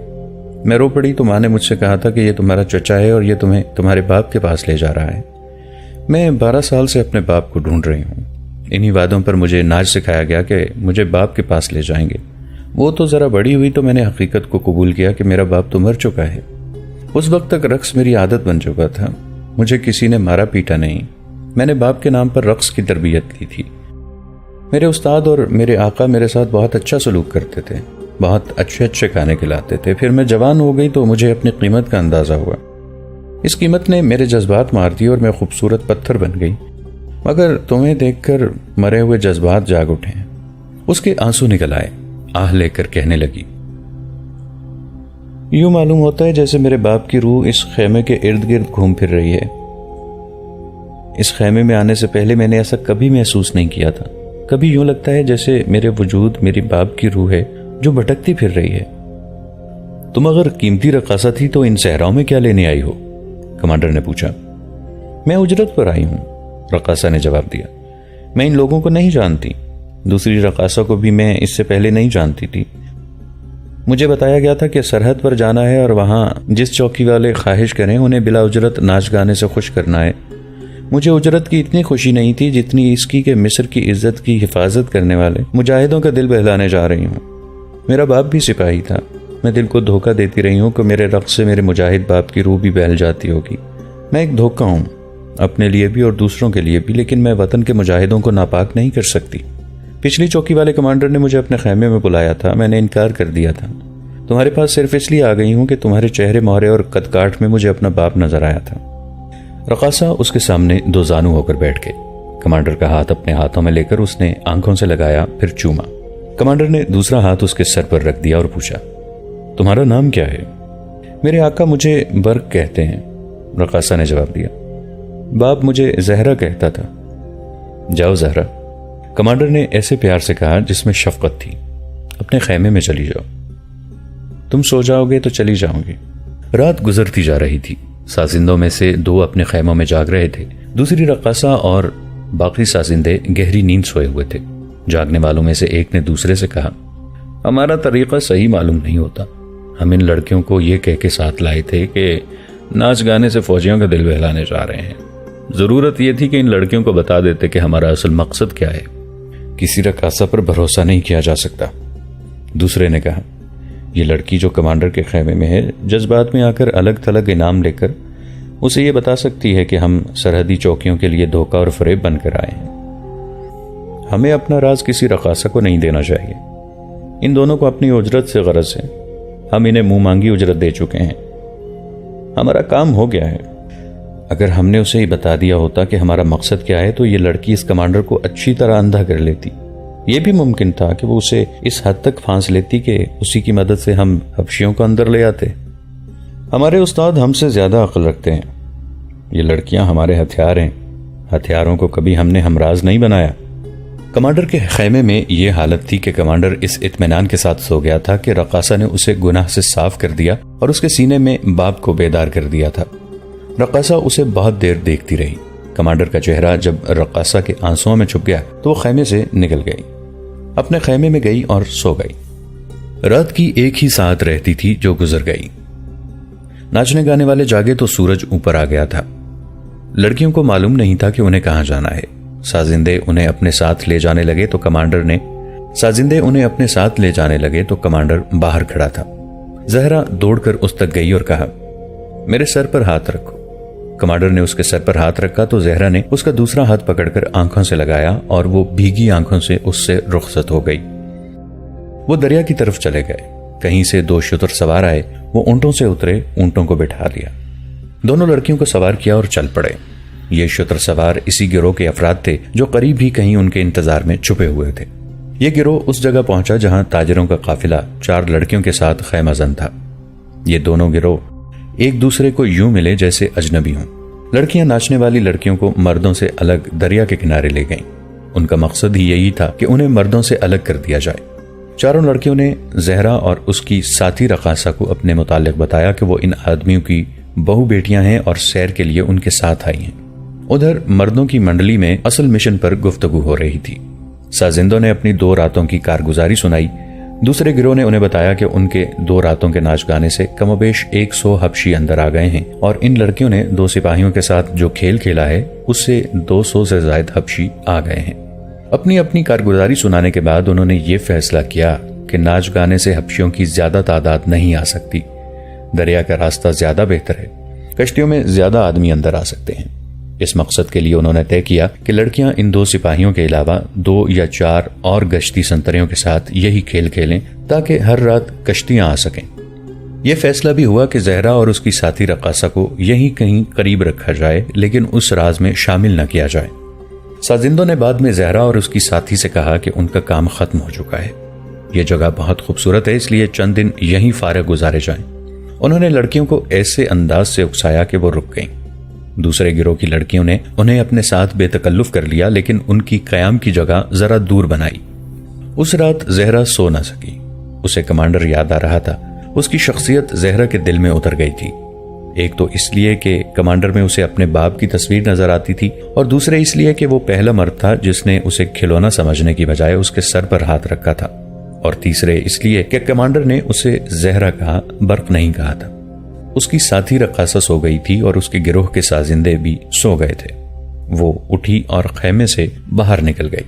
میں رو پڑی تو ماں نے مجھ سے کہا تھا کہ یہ تمہارا چچا ہے اور یہ تمہیں تمہارے باپ کے پاس لے جا رہا ہے. میں 12 سال سے اپنے باپ کو ڈھونڈ رہی ہوں. انہی وعدوں پر مجھے ناچ سکھایا گیا کہ مجھے باپ کے پاس لے جائیں گے. وہ تو ذرا بڑی ہوئی تو میں نے حقیقت کو قبول کیا کہ میرا باپ تو مر چکا ہے. اس وقت تک رقص میری عادت بن چکا تھا. مجھے کسی نے مارا پیٹا نہیں. میں نے باپ کے نام پر رقص کی تربیت لی تھی. میرے استاد اور میرے آقا میرے ساتھ بہت اچھا سلوک کرتے تھے. بہت اچھے کھانے کھلاتے تھے. پھر میں جوان ہو گئی تو مجھے اپنی قیمت کا اندازہ ہوا. اس قیمت نے میرے جذبات مار دی اور میں خوبصورت پتھر بن گئی. مگر تمہیں دیکھ کر مرے ہوئے جذبات جاگ اٹھے. اس کے آنسو نکل آئے. آہ لے کر کہنے لگی, یوں معلوم ہوتا ہے جیسے میرے باپ کی روح اس خیمے کے ارد گرد گھوم پھر رہی ہے. اس خیمے میں آنے سے پہلے میں نے ایسا کبھی محسوس نہیں کیا تھا. کبھی یوں لگتا ہے جیسے میرے وجود میری باپ کی روح ہے جو بھٹکتی پھر رہی ہے. تم اگر قیمتی رقاصہ تھی تو ان صحراؤں میں کیا لینے آئی ہو؟ کمانڈر نے پوچھا. میں اجرت پر آئی ہوں, رقاصہ نے جواب دیا. میں ان لوگوں کو نہیں جانتی. دوسری رقاصہ کو بھی میں اس سے پہلے نہیں جانتی تھی. مجھے بتایا گیا تھا کہ سرحد پر جانا ہے اور وہاں جس چوکی والے خواہش کریں انہیں بلا اجرت ناچ گانے سے خوش کرنا ہے. مجھے اجرت کی اتنی خوشی نہیں تھی جتنی اس کی کہ مصر کی عزت کی حفاظت کرنے والے مجاہدوں کا دل بہلانے جا رہی ہوں. میرا باپ بھی سپاہی تھا. میں دل کو دھوکہ دیتی رہی ہوں کہ میرے رقص سے میرے مجاہد باپ کی روح بھی بہل جاتی ہوگی. میں ایک دھوکہ ہوں, اپنے لیے بھی اور دوسروں کے لیے بھی, لیکن میں وطن کے مجاہدوں کو ناپاک نہیں کر سکتی. پچھلی چوکی والے کمانڈر نے مجھے اپنے خیمے میں بلایا تھا. میں نے انکار کر دیا تھا. تمہارے پاس صرف اس لیے آ گئی ہوں کہ تمہارے چہرے مہرے اور قد کاٹ میں مجھے اپنا باپ نظر آیا تھا. رقاصہ اس کے سامنے دو زانو ہو کر بیٹھ گئے. کمانڈر کا ہاتھ اپنے ہاتھوں میں لے کر اس نے آنکھوں سے لگایا, پھر چوما. کمانڈر نے دوسرا ہاتھ اس کے سر پر رکھ دیا اور پوچھا, تمہارا نام کیا ہے؟ میرے آقا مجھے برق کہتے ہیں, رقاصہ نے جواب دیا. باپ مجھے زہرا کہتا تھا. جاؤ زہرا, کمانڈر نے ایسے پیار سے کہا جس میں شفقت تھی. اپنے خیمے میں چلی جاؤ. تم سو جاؤ گے تو چلی جاؤں گی. رات گزرتی جا رہی تھی. سازندوں میں سے 2 اپنے خیموں میں جاگ رہے تھے. دوسری رقاصہ اور باقی سازندے گہری نیند سوئے ہوئے تھے. جاگنے والوں میں سے ایک نے دوسرے سے کہا, ہمارا طریقہ صحیح معلوم نہیں ہوتا. ہم ان لڑکیوں کو یہ کہہ کے ساتھ لائے تھے کہ ناچ گانے سے فوجیوں کا دل بہلانے جا رہے ہیں. ضرورت یہ تھی کہ ان لڑکیوں کو بتا دیتے کہ ہمارا اصل مقصد کیا ہے. کسی رقاصہ پر بھروسہ نہیں کیا جا سکتا. دوسرے نے کہا, یہ لڑکی جو کمانڈر کے خیمے میں ہے جذبات میں آ کر الگ تھلگ انعام لے کر اسے یہ بتا سکتی ہے کہ ہم سرحدی چوکیوں کے لیے دھوکہ اور فریب بن کر آئے ہیں. ہمیں اپنا راز کسی رقاصہ کو نہیں دینا چاہیے. ان دونوں کو اپنی اجرت سے غرض ہے. ہم انہیں منہ مانگی اجرت دے چکے ہیں. ہمارا کام ہو گیا ہے. اگر ہم نے اسے یہ بتا دیا ہوتا کہ ہمارا مقصد کیا ہے تو یہ لڑکی اس کمانڈر کو اچھی طرح اندھا کر لیتی. یہ بھی ممکن تھا کہ وہ اسے اس حد تک پھانس لیتی کہ اسی کی مدد سے ہم حبشیوں کو اندر لے آتے. ہمارے استاد ہم سے زیادہ عقل رکھتے ہیں. یہ لڑکیاں ہمارے ہتھیار ہیں. ہتھیاروں کو کبھی ہم نے ہمراز نہیں بنایا. کمانڈر کے خیمے میں یہ حالت تھی کہ کمانڈر اس اطمینان کے ساتھ سو گیا تھا کہ رقاصہ نے اسے گناہ سے صاف کر دیا اور اس کے سینے میں باپ کو بیدار کر دیا تھا. رقاصہ اسے بہت دیر دیکھتی رہی. کمانڈر کا چہرہ جب رقاصہ کے آنسوؤں میں چھپ گیا تو وہ خیمے سے نکل گئی. اپنے خیمے میں گئی اور سو گئی. رات کی 1 ہی ساعت رہتی تھی جو گزر گئی. ناچنے گانے والے جاگے تو سورج اوپر آ گیا تھا. لڑکیوں کو معلوم نہیں تھا کہ انہیں کہاں جانا ہے. سازندے انہیں اپنے ساتھ لے جانے لگے تو کمانڈر باہر کھڑا تھا. زہرا دوڑ کر اس تک گئی اور کہا, میرے سر پر ہاتھ رکھو. کمانڈر نے اس کے سر پر ہاتھ رکھا تو زہرا نے اس کا دوسرا ہاتھ پکڑ کر آنکھوں سے لگایا اور وہ بھیگی آنکھوں سے اس سے رخصت ہو گئی۔ وہ دریا کی طرف چلے گئے۔ کہیں سے 2 شتر سوار آئے، وہ اونٹوں سے اترے، اونٹوں کو بٹھا لیا، دونوں لڑکیوں کو سوار کیا اور چل پڑے۔ یہ شتر سوار اسی گروہ کے افراد تھے جو قریب ہی کہیں ان کے انتظار میں چھپے ہوئے تھے۔ یہ گروہ اس جگہ پہنچا جہاں تاجروں کا قافلہ 4 لڑکیوں کے ساتھ خیمہ زن تھا۔ یہ دونوں گروہ ایک دوسرے کو یوں ملے جیسے اجنبی ہوں۔ لڑکیاں ناچنے والی لڑکیوں کو مردوں سے الگ دریا کے کنارے لے گئیں۔ ان کا مقصد ہی یہی تھا کہ انہیں مردوں سے الگ کر دیا جائے۔ چاروں لڑکیوں نے زہرا اور اس کی ساتھی رقاصہ کو اپنے متعلق بتایا کہ وہ ان آدمیوں کی بہو بیٹیاں ہیں اور سیر کے لیے ان کے ساتھ آئی ہیں۔ ادھر مردوں کی منڈلی میں اصل مشن پر گفتگو ہو رہی تھی۔ سازندوں نے اپنی 2 راتوں کی کارگزاری سنائی۔ دوسرے گروہ نے انہیں بتایا کہ ان کے 2 راتوں کے ناچ گانے سے کم و بیش 100 حبشی اندر آ گئے ہیں اور ان لڑکیوں نے 2 سپاہیوں کے ساتھ جو کھیل کھیلا ہے اس سے 200 سے زائد حبشی آ گئے ہیں۔ اپنی اپنی کارگزاری سنانے کے بعد انہوں نے یہ فیصلہ کیا کہ ناچ گانے سے حبشیوں کی زیادہ تعداد نہیں آ سکتی، دریا کا راستہ زیادہ بہتر ہے، کشتیوں میں زیادہ آدمی اندر آ سکتے ہیں۔ اس مقصد کے لیے انہوں نے طے کیا کہ لڑکیاں ان 2 سپاہیوں کے علاوہ 2 یا 4 اور گشتی سنتریوں کے ساتھ یہی کھیل کھیلیں تاکہ ہر رات کشتیاں آ سکیں۔ یہ فیصلہ بھی ہوا کہ زہرا اور اس کی ساتھی رقاصہ کو یہیں کہیں قریب رکھا جائے لیکن اس راز میں شامل نہ کیا جائے۔ سازندوں نے بعد میں زہرا اور اس کی ساتھی سے کہا کہ ان کا کام ختم ہو چکا ہے، یہ جگہ بہت خوبصورت ہے، اس لیے چند دن یہیں فارغ گزارے جائیں۔ انہوں نے لڑکیوں کو ایسے انداز سے اکسایا کہ وہ رک گئیں۔ دوسرے گروہ کی لڑکیوں نے انہیں اپنے ساتھ بے تکلف کر لیا لیکن ان کی قیام کی جگہ ذرا دور بنائی۔ اس رات زہرا سو نہ سکی، اسے کمانڈر یاد آ رہا تھا۔ اس کی شخصیت زہرا کے دل میں اتر گئی تھی، ایک تو اس لیے کہ کمانڈر میں اسے اپنے باپ کی تصویر نظر آتی تھی اور دوسرے اس لیے کہ وہ پہلا مرد تھا جس نے اسے کھلونا سمجھنے کی بجائے اس کے سر پر ہاتھ رکھا تھا، اور تیسرے اس لیے کہ کمانڈر نے اسے زہرا کہا، برق نہیں کہا تھا۔ اس کی ساتھی رقاصہ سو گئی تھی اور اس کے گروہ کے سازندے بھی سو گئے تھے۔ وہ اٹھی اور خیمے سے باہر نکل گئی۔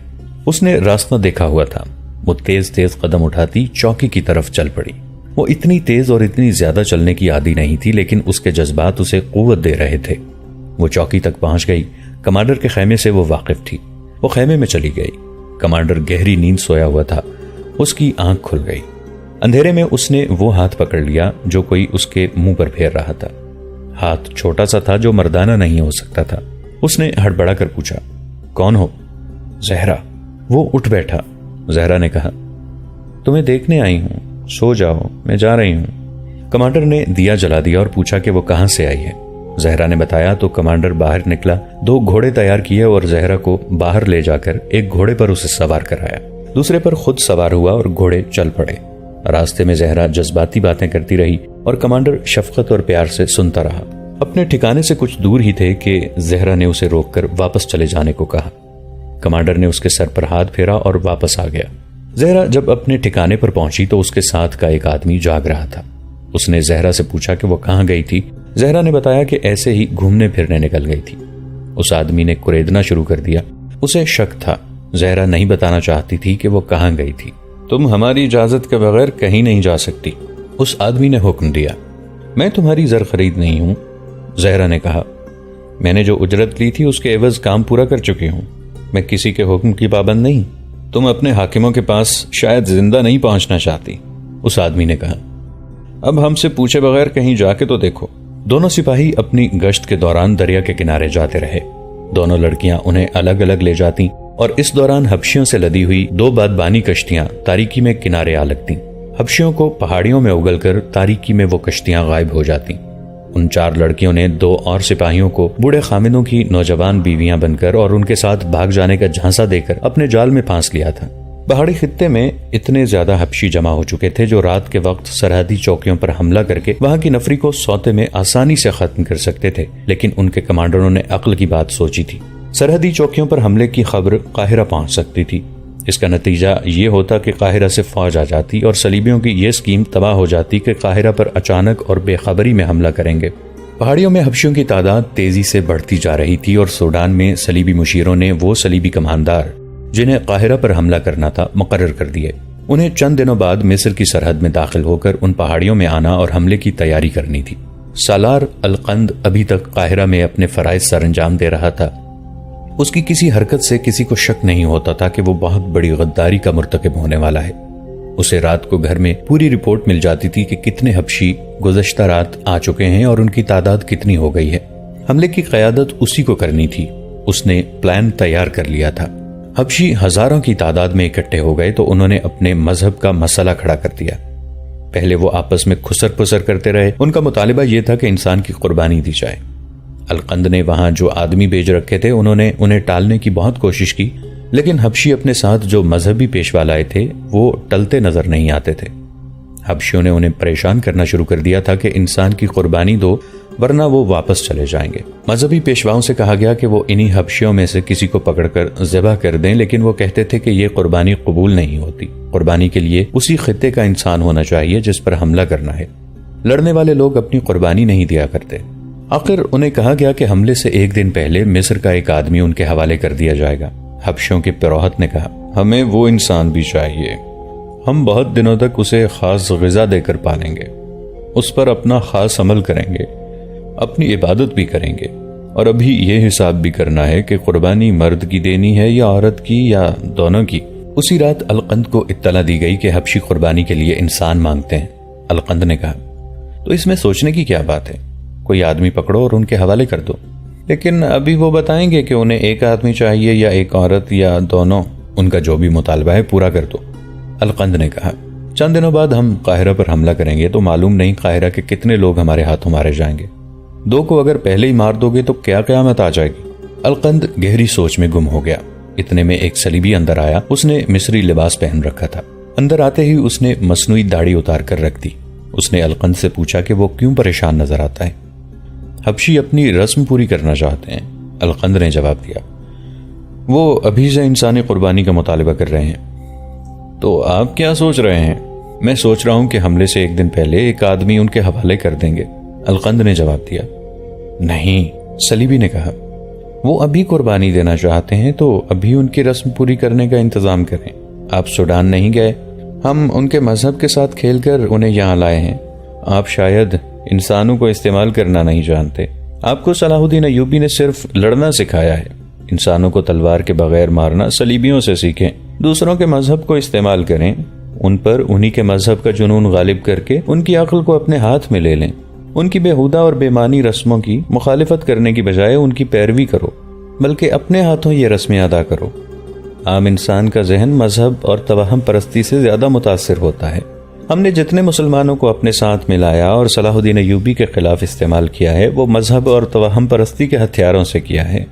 اس نے راستہ دیکھا ہوا تھا۔ وہ تیز تیز قدم اٹھاتی چوکی کی طرف چل پڑی۔ وہ اتنی تیز اور اتنی زیادہ چلنے کی عادی نہیں تھی لیکن اس کے جذبات اسے قوت دے رہے تھے۔ وہ چوکی تک پہنچ گئی۔ کمانڈر کے خیمے سے وہ واقف تھی۔ وہ خیمے میں چلی گئی۔ کمانڈر گہری نیند سویا ہوا تھا۔ اس کی آنکھ کھل گئی۔ اندھیرے میں اس نے وہ ہاتھ پکڑ لیا جو کوئی اس کے منہ پر پھیر رہا تھا۔ ہاتھ چھوٹا سا تھا جو مردانہ نہیں ہو سکتا تھا۔ اس نے ہڑبڑا کر پوچھا، کون ہو؟ زہرا۔ وہ اٹھ بیٹھا۔ زہرا نے کہا، تمہیں دیکھنے آئی ہوں، سو جاؤ، میں جا رہی ہوں۔ کمانڈر نے دیا جلا دیا اور پوچھا کہ وہ کہاں سے آئی ہے۔ زہرا نے بتایا تو کمانڈر باہر نکلا، 2 گھوڑے تیار کیے اور زہرا کو باہر لے جا کر ایک گھوڑے پر اسے سوار کرایا، دوسرے پر خود سوار ہوا اور گھوڑے چل پڑے۔ راستے میں زہرا جذباتی باتیں کرتی رہی اور کمانڈر شفقت اور پیار سے سنتا رہا۔ اپنے ٹھکانے سے کچھ دور ہی تھے کہ زہرا نے اسے روک کر واپس چلے جانے کو کہا۔ کمانڈر نے اس کے سر پر ہاتھ پھیرا اور واپس آ گیا۔ زہرا جب اپنے ٹھکانے پر پہنچی تو اس کے ساتھ کا ایک آدمی جاگ رہا تھا۔ اس نے زہرا سے پوچھا کہ وہ کہاں گئی تھی۔ زہرا نے بتایا کہ ایسے ہی گھومنے پھرنے نکل گئی تھی۔ اس آدمی نے کریدنا شروع کر دیا۔ اسے شک تھا، زہرا نہیں بتانا چاہتی تھی کہ وہ کہاں گئی تھی۔ تم ہماری اجازت کے بغیر کہیں نہیں جا سکتی، اس آدمی نے حکم دیا۔ میں تمہاری زر خرید نہیں ہوں، زہرا نے کہا۔ میں نے جو اجرت لی تھی اس کے عوض کام پورا کر چکی ہوں، میں کسی کے حکم کی پابند نہیں۔ تم اپنے حاکموں کے پاس شاید زندہ نہیں پہنچنا چاہتی، اس آدمی نے کہا۔ اب ہم سے پوچھے بغیر کہیں جا کے تو دیکھو۔ دونوں سپاہی اپنی گشت کے دوران دریا کے کنارے جاتے رہے۔ دونوں لڑکیاں انہیں الگ الگ لے جاتی اور اس دوران حبشیوں سے لدی ہوئی 2 بادبانی کشتیاں تاریکی میں کنارے آ لگتیں۔ حبشیوں کو پہاڑیوں میں اگل کر تاریکی میں وہ کشتیاں غائب ہو جاتی۔ ان 4 لڑکیوں نے 2 اور سپاہیوں کو بوڑھے خامدوں کی نوجوان بیویاں بن کر اور ان کے ساتھ بھاگ جانے کا جھانسا دے کر اپنے جال میں پھانس لیا تھا۔ پہاڑی خطے میں اتنے زیادہ حبشی جمع ہو چکے تھے جو رات کے وقت سرحدی چوکیوں پر حملہ کر کے وہاں کی نفری کو سوتے میں آسانی سے ختم کر سکتے تھے، لیکن ان کے کمانڈروں نے عقل کی بات سوچی تھی۔ سرحدی چوکیوں پر حملے کی خبر قاہرہ پہنچ سکتی تھی۔ اس کا نتیجہ یہ ہوتا کہ قاہرہ سے فوج آ جاتی اور صلیبیوں کی یہ اسکیم تباہ ہو جاتی کہ قاہرہ پر اچانک اور بے خبری میں حملہ کریں گے۔ پہاڑیوں میں حبشیوں کی تعداد تیزی سے بڑھتی جا رہی تھی اور سوڈان میں صلیبی مشیروں نے وہ صلیبی کماندار جنہیں قاہرہ پر حملہ کرنا تھا مقرر کر دیے۔ انہیں چند دنوں بعد مصر کی سرحد میں داخل ہو کر ان پہاڑیوں میں آنا اور حملے کی تیاری کرنی تھی۔ سالار القند ابھی تک قاہرہ میں اپنے فرائض سر انجام دے رہا تھا۔ اس کی کسی حرکت سے کسی کو شک نہیں ہوتا تھا کہ وہ بہت بڑی غداری کا مرتکب ہونے والا ہے۔ اسے رات کو گھر میں پوری رپورٹ مل جاتی تھی کہ کتنے حبشی گزشتہ رات آ چکے ہیں اور ان کی تعداد کتنی ہو گئی ہے۔ حملے کی قیادت اسی کو کرنی تھی۔ اس نے پلان تیار کر لیا تھا۔ حبشی ہزاروں کی تعداد میں اکٹھے ہو گئے تو انہوں نے اپنے مذہب کا مسئلہ کھڑا کر دیا۔ پہلے وہ آپس میں خسر پسر کرتے رہے۔ ان کا مطالبہ یہ تھا کہ انسان کی قربانی دی جائے۔ القند نے وہاں جو آدمی بھیج رکھے تھے انہیں ٹالنے کی بہت کوشش کی، لیکن حبشی اپنے ساتھ جو مذہبی پیشوا لائے تھے وہ ٹلتے نظر نہیں آتے تھے۔ حبشیوں نے انہیں پریشان کرنا شروع کر دیا تھا کہ انسان کی قربانی دو ورنہ وہ واپس چلے جائیں گے۔ مذہبی پیشواؤں سے کہا گیا کہ وہ انہی حبشیوں میں سے کسی کو پکڑ کر ذبح کر دیں، لیکن وہ کہتے تھے کہ یہ قربانی قبول نہیں ہوتی۔ قربانی کے لیے اسی خطے کا انسان ہونا چاہیے جس پر حملہ کرنا ہے۔ لڑنے والے لوگ اپنی قربانی نہیں دیا کرتے۔ آخر انہیں کہا گیا کہ حملے سے ایک دن پہلے مصر کا ایک آدمی ان کے حوالے کر دیا جائے گا۔ حبشیوں کے پروہت نے کہا، ہمیں وہ انسان بھی چاہیے، ہم بہت دنوں تک اسے خاص غذا دے کر پالیں گے، اس پر اپنا خاص عمل کریں گے، اپنی عبادت بھی کریں گے، اور ابھی یہ حساب بھی کرنا ہے کہ قربانی مرد کی دینی ہے یا عورت کی یا دونوں کی۔ اسی رات القند کو اطلاع دی گئی کہ حبشی قربانی کے لیے انسان مانگتے ہیں۔ القند نے کہا، تو اس میں سوچنے کی کیا بات ہے، کوئی آدمی پکڑو اور ان کے حوالے کر دو، لیکن ابھی وہ بتائیں گے کہ انہیں ایک آدمی چاہیے یا ایک عورت یا دونوں، ان کا جو بھی مطالبہ ہے پورا کر دو۔ القند نے کہا، چند دنوں بعد ہم قاہرہ پر حملہ کریں گے تو معلوم نہیں قاہرہ کے کتنے لوگ ہمارے ہاتھوں مارے جائیں گے۔ دو کو اگر پہلے ہی مار دو گے تو کیا قیامت آ جائے گی۔ القند گہری سوچ میں گم ہو گیا۔ اتنے میں ایک صلیبی اندر آیا۔ اس نے مصری لباس پہن رکھا تھا۔ اندر آتے ہی اس نے مصنوعی داڑھی اتار کر رکھ دی۔ اس نے القند سے پوچھا کہ وہ کیوں پریشان نظر آتا ہے۔ حبشی اپنی رسم پوری کرنا چاہتے ہیں، القند نے جواب دیا۔ وہ ابھی سے انسانی قربانی کا مطالبہ کر رہے ہیں۔ تو آپ کیا سوچ رہے ہیں؟ میں سوچ رہا ہوں کہ حملے سے ایک دن پہلے ایک آدمی ان کے حوالے کر دیں گے، القند نے جواب دیا۔ نہیں، صلیبی نے کہا، وہ ابھی قربانی دینا چاہتے ہیں تو ابھی ان کی رسم پوری کرنے کا انتظام کریں۔ آپ سوڈان نہیں گئے، ہم ان کے مذہب کے ساتھ کھیل کر انہیں یہاں لائے ہیں۔ آپ شاید انسانوں کو استعمال کرنا نہیں جانتے۔ آپ کو صلاح الدین ایوبی نے صرف لڑنا سکھایا ہے۔ انسانوں کو تلوار کے بغیر مارنا صلیبیوں سے سیکھیں۔ دوسروں کے مذہب کو استعمال کریں، ان پر انہی کے مذہب کا جنون غالب کر کے ان کی عقل کو اپنے ہاتھ میں لے لیں۔ ان کی بیہودہ اور بے معنی رسموں کی مخالفت کرنے کی بجائے ان کی پیروی کرو، بلکہ اپنے ہاتھوں یہ رسمیں ادا کرو۔ عام انسان کا ذہن مذہب اور توہم پرستی سے زیادہ متاثر ہوتا ہے۔ ہم نے جتنے مسلمانوں کو اپنے ساتھ ملایا اور صلاح الدین ایوبی کے خلاف استعمال کیا ہے وہ مذہب اور توہم پرستی کے ہتھیاروں سے کیا ہے۔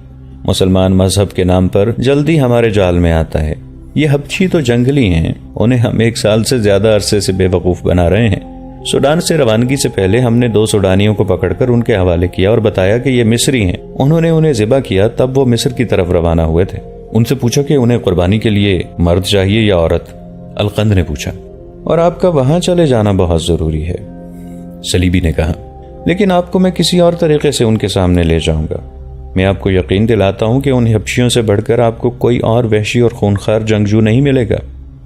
مسلمان مذہب کے نام پر جلدی ہمارے جال میں آتا ہے۔ یہ حبشی تو جنگلی ہیں، انہیں ہم 1 سال سے زیادہ عرصے سے بے وقوف بنا رہے ہیں۔ سوڈان سے روانگی سے پہلے ہم نے 2 سوڈانیوں کو پکڑ کر ان کے حوالے کیا اور بتایا کہ یہ مصری ہیں۔ انہوں نے انہیں ذبح کیا، تب وہ مصر کی طرف روانہ ہوئے تھے۔ ان سے پوچھا کہ انہیں قربانی کے لیے مرد چاہیے یا عورت، القند نے پوچھا۔ اور آپ کا وہاں چلے جانا بہت ضروری ہے، صلیبی نے کہا، لیکن آپ کو میں کسی اور طریقے سے ان کے سامنے لے جاؤں گا۔ میں آپ کو یقین دلاتا ہوں کہ ان حبشیوں سے بڑھ کر آپ کو کوئی اور وحشی اور خونخوار جنگجو نہیں ملے گا۔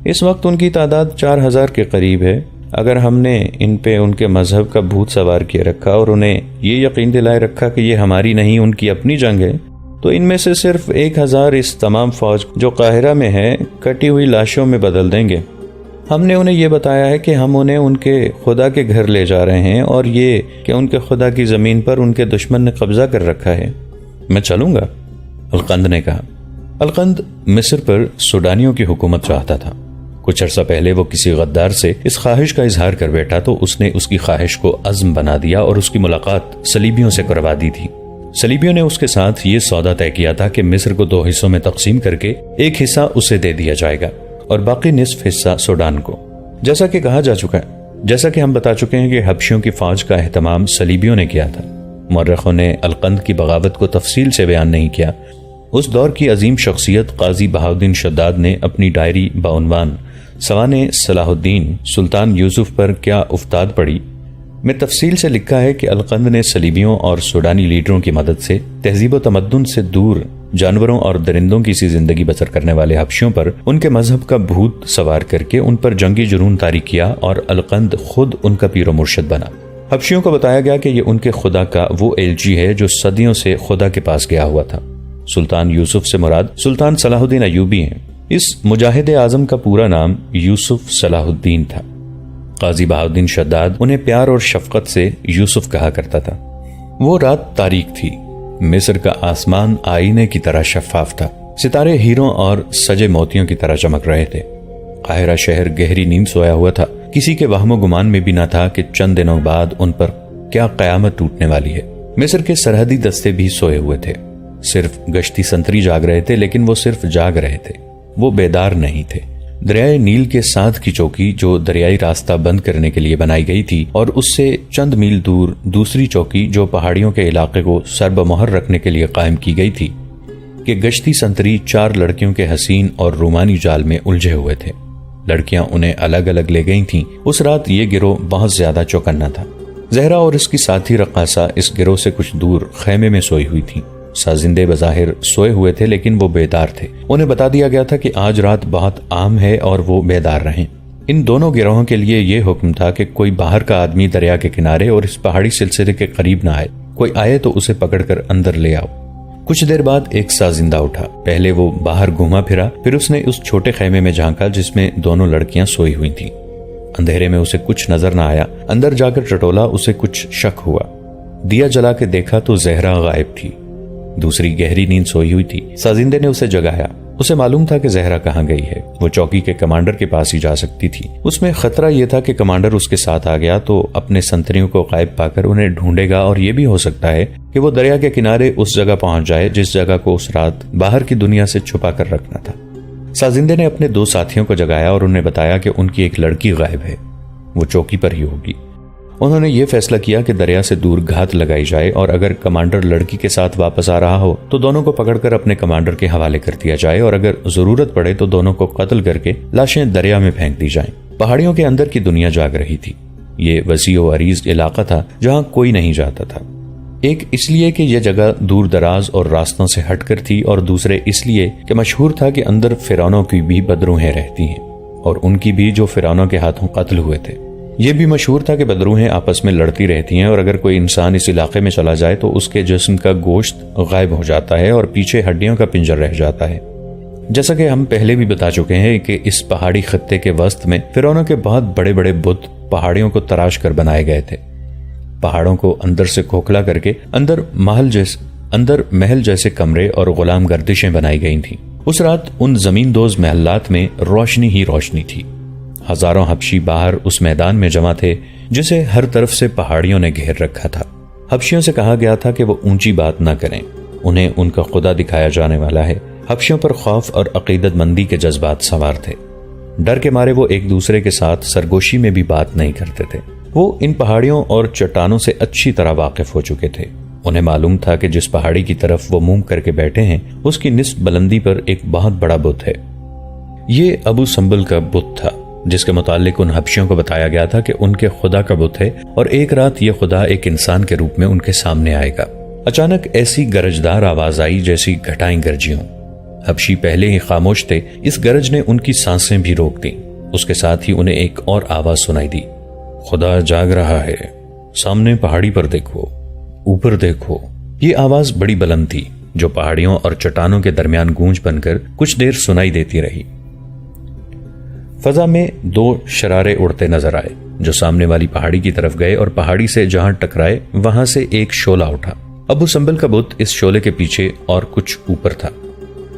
اس وقت ان کی تعداد 4000 کے قریب ہے۔ اگر ہم نے ان پہ ان کے مذہب کا بھوت سوار کیے رکھا اور انہیں یہ یقین دلائے رکھا کہ یہ ہماری نہیں ان کی اپنی جنگ ہے، تو ان میں سے صرف 1000 اس تمام فوج جو قاہرہ میں ہے کٹی ہوئی لاشوں میں بدل دیں گے۔ ہم نے انہیں یہ بتایا ہے کہ ہم انہیں ان کے خدا کے گھر لے جا رہے ہیں اور یہ کہ ان کے خدا کی زمین پر ان کے دشمن نے قبضہ کر رکھا ہے۔ میں چلوں گا، القند نے کہا۔ القند مصر پر سوڈانیوں کی حکومت چاہتا تھا۔ کچھ عرصہ پہلے وہ کسی غدار سے اس خواہش کا اظہار کر بیٹھا تو اس نے اس کی خواہش کو عزم بنا دیا اور اس کی ملاقات صلیبیوں سے کروا دی تھی۔ صلیبیوں نے اس کے ساتھ یہ سودا طے کیا تھا کہ مصر کو 2 حصوں میں تقسیم کر کے ایک حصہ اسے دے دیا جائے گا اور باقی نصف حصہ سوڈان کو۔ جیسا کہ کہا جا چکا ہے، جیسا کہ ہم بتا چکے ہیں کہ حبشیوں کی فوج کا اہتمام صلیبیوں نے کیا تھا۔ مورخوں نے القند کی بغاوت کو تفصیل سے بیان نہیں کیا۔ اس دور کی عظیم شخصیت قاضی بہاؤالدین شداد نے اپنی ڈائری بعنوان سوانح صلاح الدین سلطان یوسف پر کیا افتاد پڑی میں تفصیل سے لکھا ہے کہ القند نے صلیبیوں اور سوڈانی لیڈروں کی مدد سے تہذیب و تمدن سے دور جانوروں اور درندوں کی سی زندگی بسر کرنے والے حبشیوں پر ان کے مذہب کا بھوت سوار کر کے ان پر جنگی جنون طاری کیا اور القند خود ان کا پیر و مرشد بنا۔ حبشیوں کو بتایا گیا کہ یہ ان کے خدا کا وہ ایلچی ہے جو صدیوں سے خدا کے پاس گیا ہوا تھا۔ سلطان یوسف سے مراد سلطان صلاح الدین ایوبی ہیں۔ اس مجاہد اعظم کا پورا نام یوسف صلاح الدین تھا۔ قاضی بہاؤالدین شداد انہیں پیار اور شفقت سے یوسف کہا کرتا تھا۔ وہ رات تاریک تھی۔ مصر کا آسمان آئینے کی طرح شفاف تھا۔ ستارے ہیروں اور سجے موتیوں کی طرح چمک رہے تھے۔ قاہرہ شہر گہری نیند سویا ہوا تھا۔ کسی کے وہم و گمان میں بھی نہ تھا کہ چند دنوں بعد ان پر کیا قیامت ٹوٹنے والی ہے۔ مصر کے سرحدی دستے بھی سوئے ہوئے تھے۔ صرف گشتی سنتری جاگ رہے تھے، لیکن وہ صرف جاگ رہے تھے، وہ بیدار نہیں تھے۔ دریائے نیل کے ساتھ کی چوکی جو دریائی راستہ بند کرنے کے لیے بنائی گئی تھی، اور اس سے چند میل دور دوسری چوکی جو پہاڑیوں کے علاقے کو سربمہر رکھنے کے لیے قائم کی گئی تھی، کہ گشتی سنتری 4 لڑکیوں کے حسین اور رومانی جال میں الجھے ہوئے تھے۔ لڑکیاں انہیں الگ الگ لے گئی تھیں۔ اس رات یہ گروہ بہت زیادہ چوکنا تھا۔ زہرا اور اس کی ساتھی رقاصہ اس گروہ سے کچھ دور خیمے میں سوئی ہوئی تھیں۔ سازندے بظاہر سوئے ہوئے تھے، لیکن وہ بیدار تھے۔ انہیں بتا دیا گیا تھا کہ آج رات بہت عام ہے اور وہ بیدار رہیں۔ ان دونوں گروہوں کے لیے یہ حکم تھا کہ کوئی باہر کا آدمی دریا کے کنارے اور اس پہاڑی سلسلے کے قریب نہ آئے۔ کوئی آئے تو اسے پکڑ کر اندر لے آؤ۔ کچھ دیر بعد ایک سازندہ اٹھا۔ پہلے وہ باہر گھوما پھرا، پھر اس نے اس چھوٹے خیمے میں جھانکا جس میں دونوں لڑکیاں سوئی ہوئی تھیں۔ اندھیرے میں اسے کچھ نظر نہ آیا۔ اندر جا کر ٹٹولا، اسے کچھ شک ہوا۔ دیا جلا کے دیکھا تو زہرا غائب تھی۔ دوسری گہری نیند سوئی ہوئی تھی۔ سازندے نے اسے جگایا۔ اسے معلوم تھا کہ زہرا کہاں گئی ہے۔ وہ چوکی کے کمانڈر کے پاس ہی جا سکتی تھی۔ اس میں خطرہ یہ تھا کہ کمانڈر اس کے ساتھ آ گیا تو اپنے سنتریوں کو غائب پا کر انہیں ڈھونڈے گا، اور یہ بھی ہو سکتا ہے کہ وہ دریا کے کنارے اس جگہ پہنچ جائے جس جگہ کو اس رات باہر کی دنیا سے چھپا کر رکھنا تھا۔ سازندے نے اپنے 2 ساتھیوں کو جگایا اور انہیں بتایا کہ ان کی ایک لڑکی غائب ہے، وہ چوکی پر ہی ہوگی۔ انہوں نے یہ فیصلہ کیا کہ دریا سے دور گھات لگائی جائے، اور اگر کمانڈر لڑکی کے ساتھ واپس آ رہا ہو تو دونوں کو پکڑ کر اپنے کمانڈر کے حوالے کر دیا جائے، اور اگر ضرورت پڑے تو دونوں کو قتل کر کے لاشیں دریا میں پھینک دی جائیں۔ پہاڑیوں کے اندر کی دنیا جاگ رہی تھی۔ یہ وسیع و عریض علاقہ تھا جہاں کوئی نہیں جاتا تھا۔ ایک اس لیے کہ یہ جگہ دور دراز اور راستوں سے ہٹ کر تھی، اور دوسرے اس لیے کہ مشہور تھا کہ اندر فرعونوں کی بھی بدروہیں رہتی ہیں، اور ان کی بھی جو فرعونوں کے ہاتھوں قتل ہوئے تھے۔ یہ بھی مشہور تھا کہ بدروہیں آپس میں لڑتی رہتی ہیں، اور اگر کوئی انسان اس علاقے میں چلا جائے تو اس کے جسم کا گوشت غائب ہو جاتا ہے اور پیچھے ہڈیوں کا پنجر رہ جاتا ہے۔ جیسا کہ ہم پہلے بھی بتا چکے ہیں کہ اس پہاڑی خطے کے وسط میں فرعونوں کے بہت بڑے بڑے بت پہاڑیوں کو تراش کر بنائے گئے تھے۔ پہاڑوں کو اندر سے کھوکھلا کر کے اندر محل جیسے کمرے اور غلام گردشیں بنائی گئی تھیں۔ اس رات ان زمین دوز محلات میں روشنی ہی روشنی تھی۔ ہزاروں حبشی باہر اس میدان میں جمع تھے جسے ہر طرف سے پہاڑیوں نے گھیر رکھا تھا۔ حبشیوں سے کہا گیا تھا کہ وہ اونچی بات نہ کریں، انہیں ان کا خدا دکھایا جانے والا ہے۔ حبشیوں پر خوف اور عقیدت مندی کے جذبات سوار تھے۔ ڈر کے مارے وہ ایک دوسرے کے ساتھ سرگوشی میں بھی بات نہیں کرتے تھے۔ وہ ان پہاڑیوں اور چٹانوں سے اچھی طرح واقف ہو چکے تھے۔ انہیں معلوم تھا کہ جس پہاڑی کی طرف وہ منہ کر کے بیٹھے ہیں اس کی نصف بلندی پر ایک بہت بڑا بت ہے۔ یہ ابو سمبل کا بت تھا جس کے متعلق ان حبشیوں کو بتایا گیا تھا کہ ان کے خدا کا بت ہے، اور ایک رات یہ خدا ایک انسان کے روپ میں ان کے سامنے آئے گا۔ اچانک ایسی گرجدار آواز آئی جیسی گھٹائیں گرجی ہوں۔ حبشی پہلے ہی خاموش تھے، اس گرج نے ان کی سانسیں بھی روک دیں۔ اس کے ساتھ ہی انہیں ایک اور آواز سنائی دی، خدا جاگ رہا ہے، سامنے پہاڑی پر دیکھو، اوپر دیکھو۔ یہ آواز بڑی بلند تھی جو پہاڑیوں اور چٹانوں کے درمیان گونج بن کر کچھ دیر سنائی دیتی رہی۔ فضا میں 2 شرارے اڑتے نظر آئے جو سامنے والی پہاڑی کی طرف گئے، اور پہاڑی سے جہاں ٹکرائے وہاں سے ایک شعلہ اٹھا۔ ابو سمبل کا بت اس شعلے کے پیچھے اور کچھ اوپر تھا۔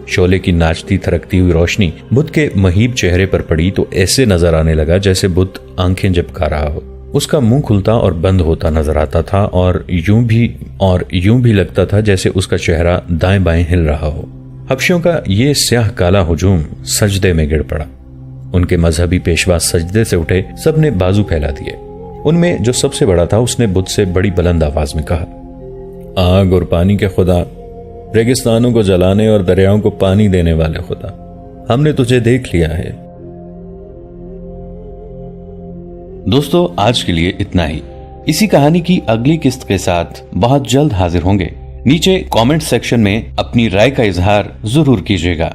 شعلے کی ناچتی تھرکتی ہوئی روشنی بت کے مہیب چہرے پر پڑی تو ایسے نظر آنے لگا جیسے بت آنکھیں جھپکا رہا ہو۔ اس کا منہ کھلتا اور بند ہوتا نظر آتا تھا، اور یوں بھی لگتا تھا جیسے اس کا چہرہ دائیں بائیں ہل رہا ہو۔ حبشیوں کا یہ سیاہ کالا ہجوم سجدے میں گر پڑا۔ ان کے مذہبی پیشوا سجدے سے اٹھے، سب نے بازو پھیلا دیے۔ ان میں جو سب سے بڑا تھا اس نے بت سے بڑی بلند آواز میں کہا، آگ اور پانی کے خدا، ریگستانوں کو جلانے اور دریاؤں کو پانی دینے والے خدا، ہم نے تجھے دیکھ لیا ہے۔ دوستو آج کے لیے اتنا ہی۔ اسی کہانی کی اگلی قسط کے ساتھ بہت جلد حاضر ہوں گے۔ نیچے کامنٹ سیکشن میں اپنی رائے کا اظہار ضرور کیجیے گا۔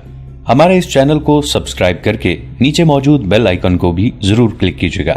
ہمارے اس چینل کو سبسکرائب کر کے نیچے موجود بیل آئیکن کو بھی ضرور کلک کیجیے گا۔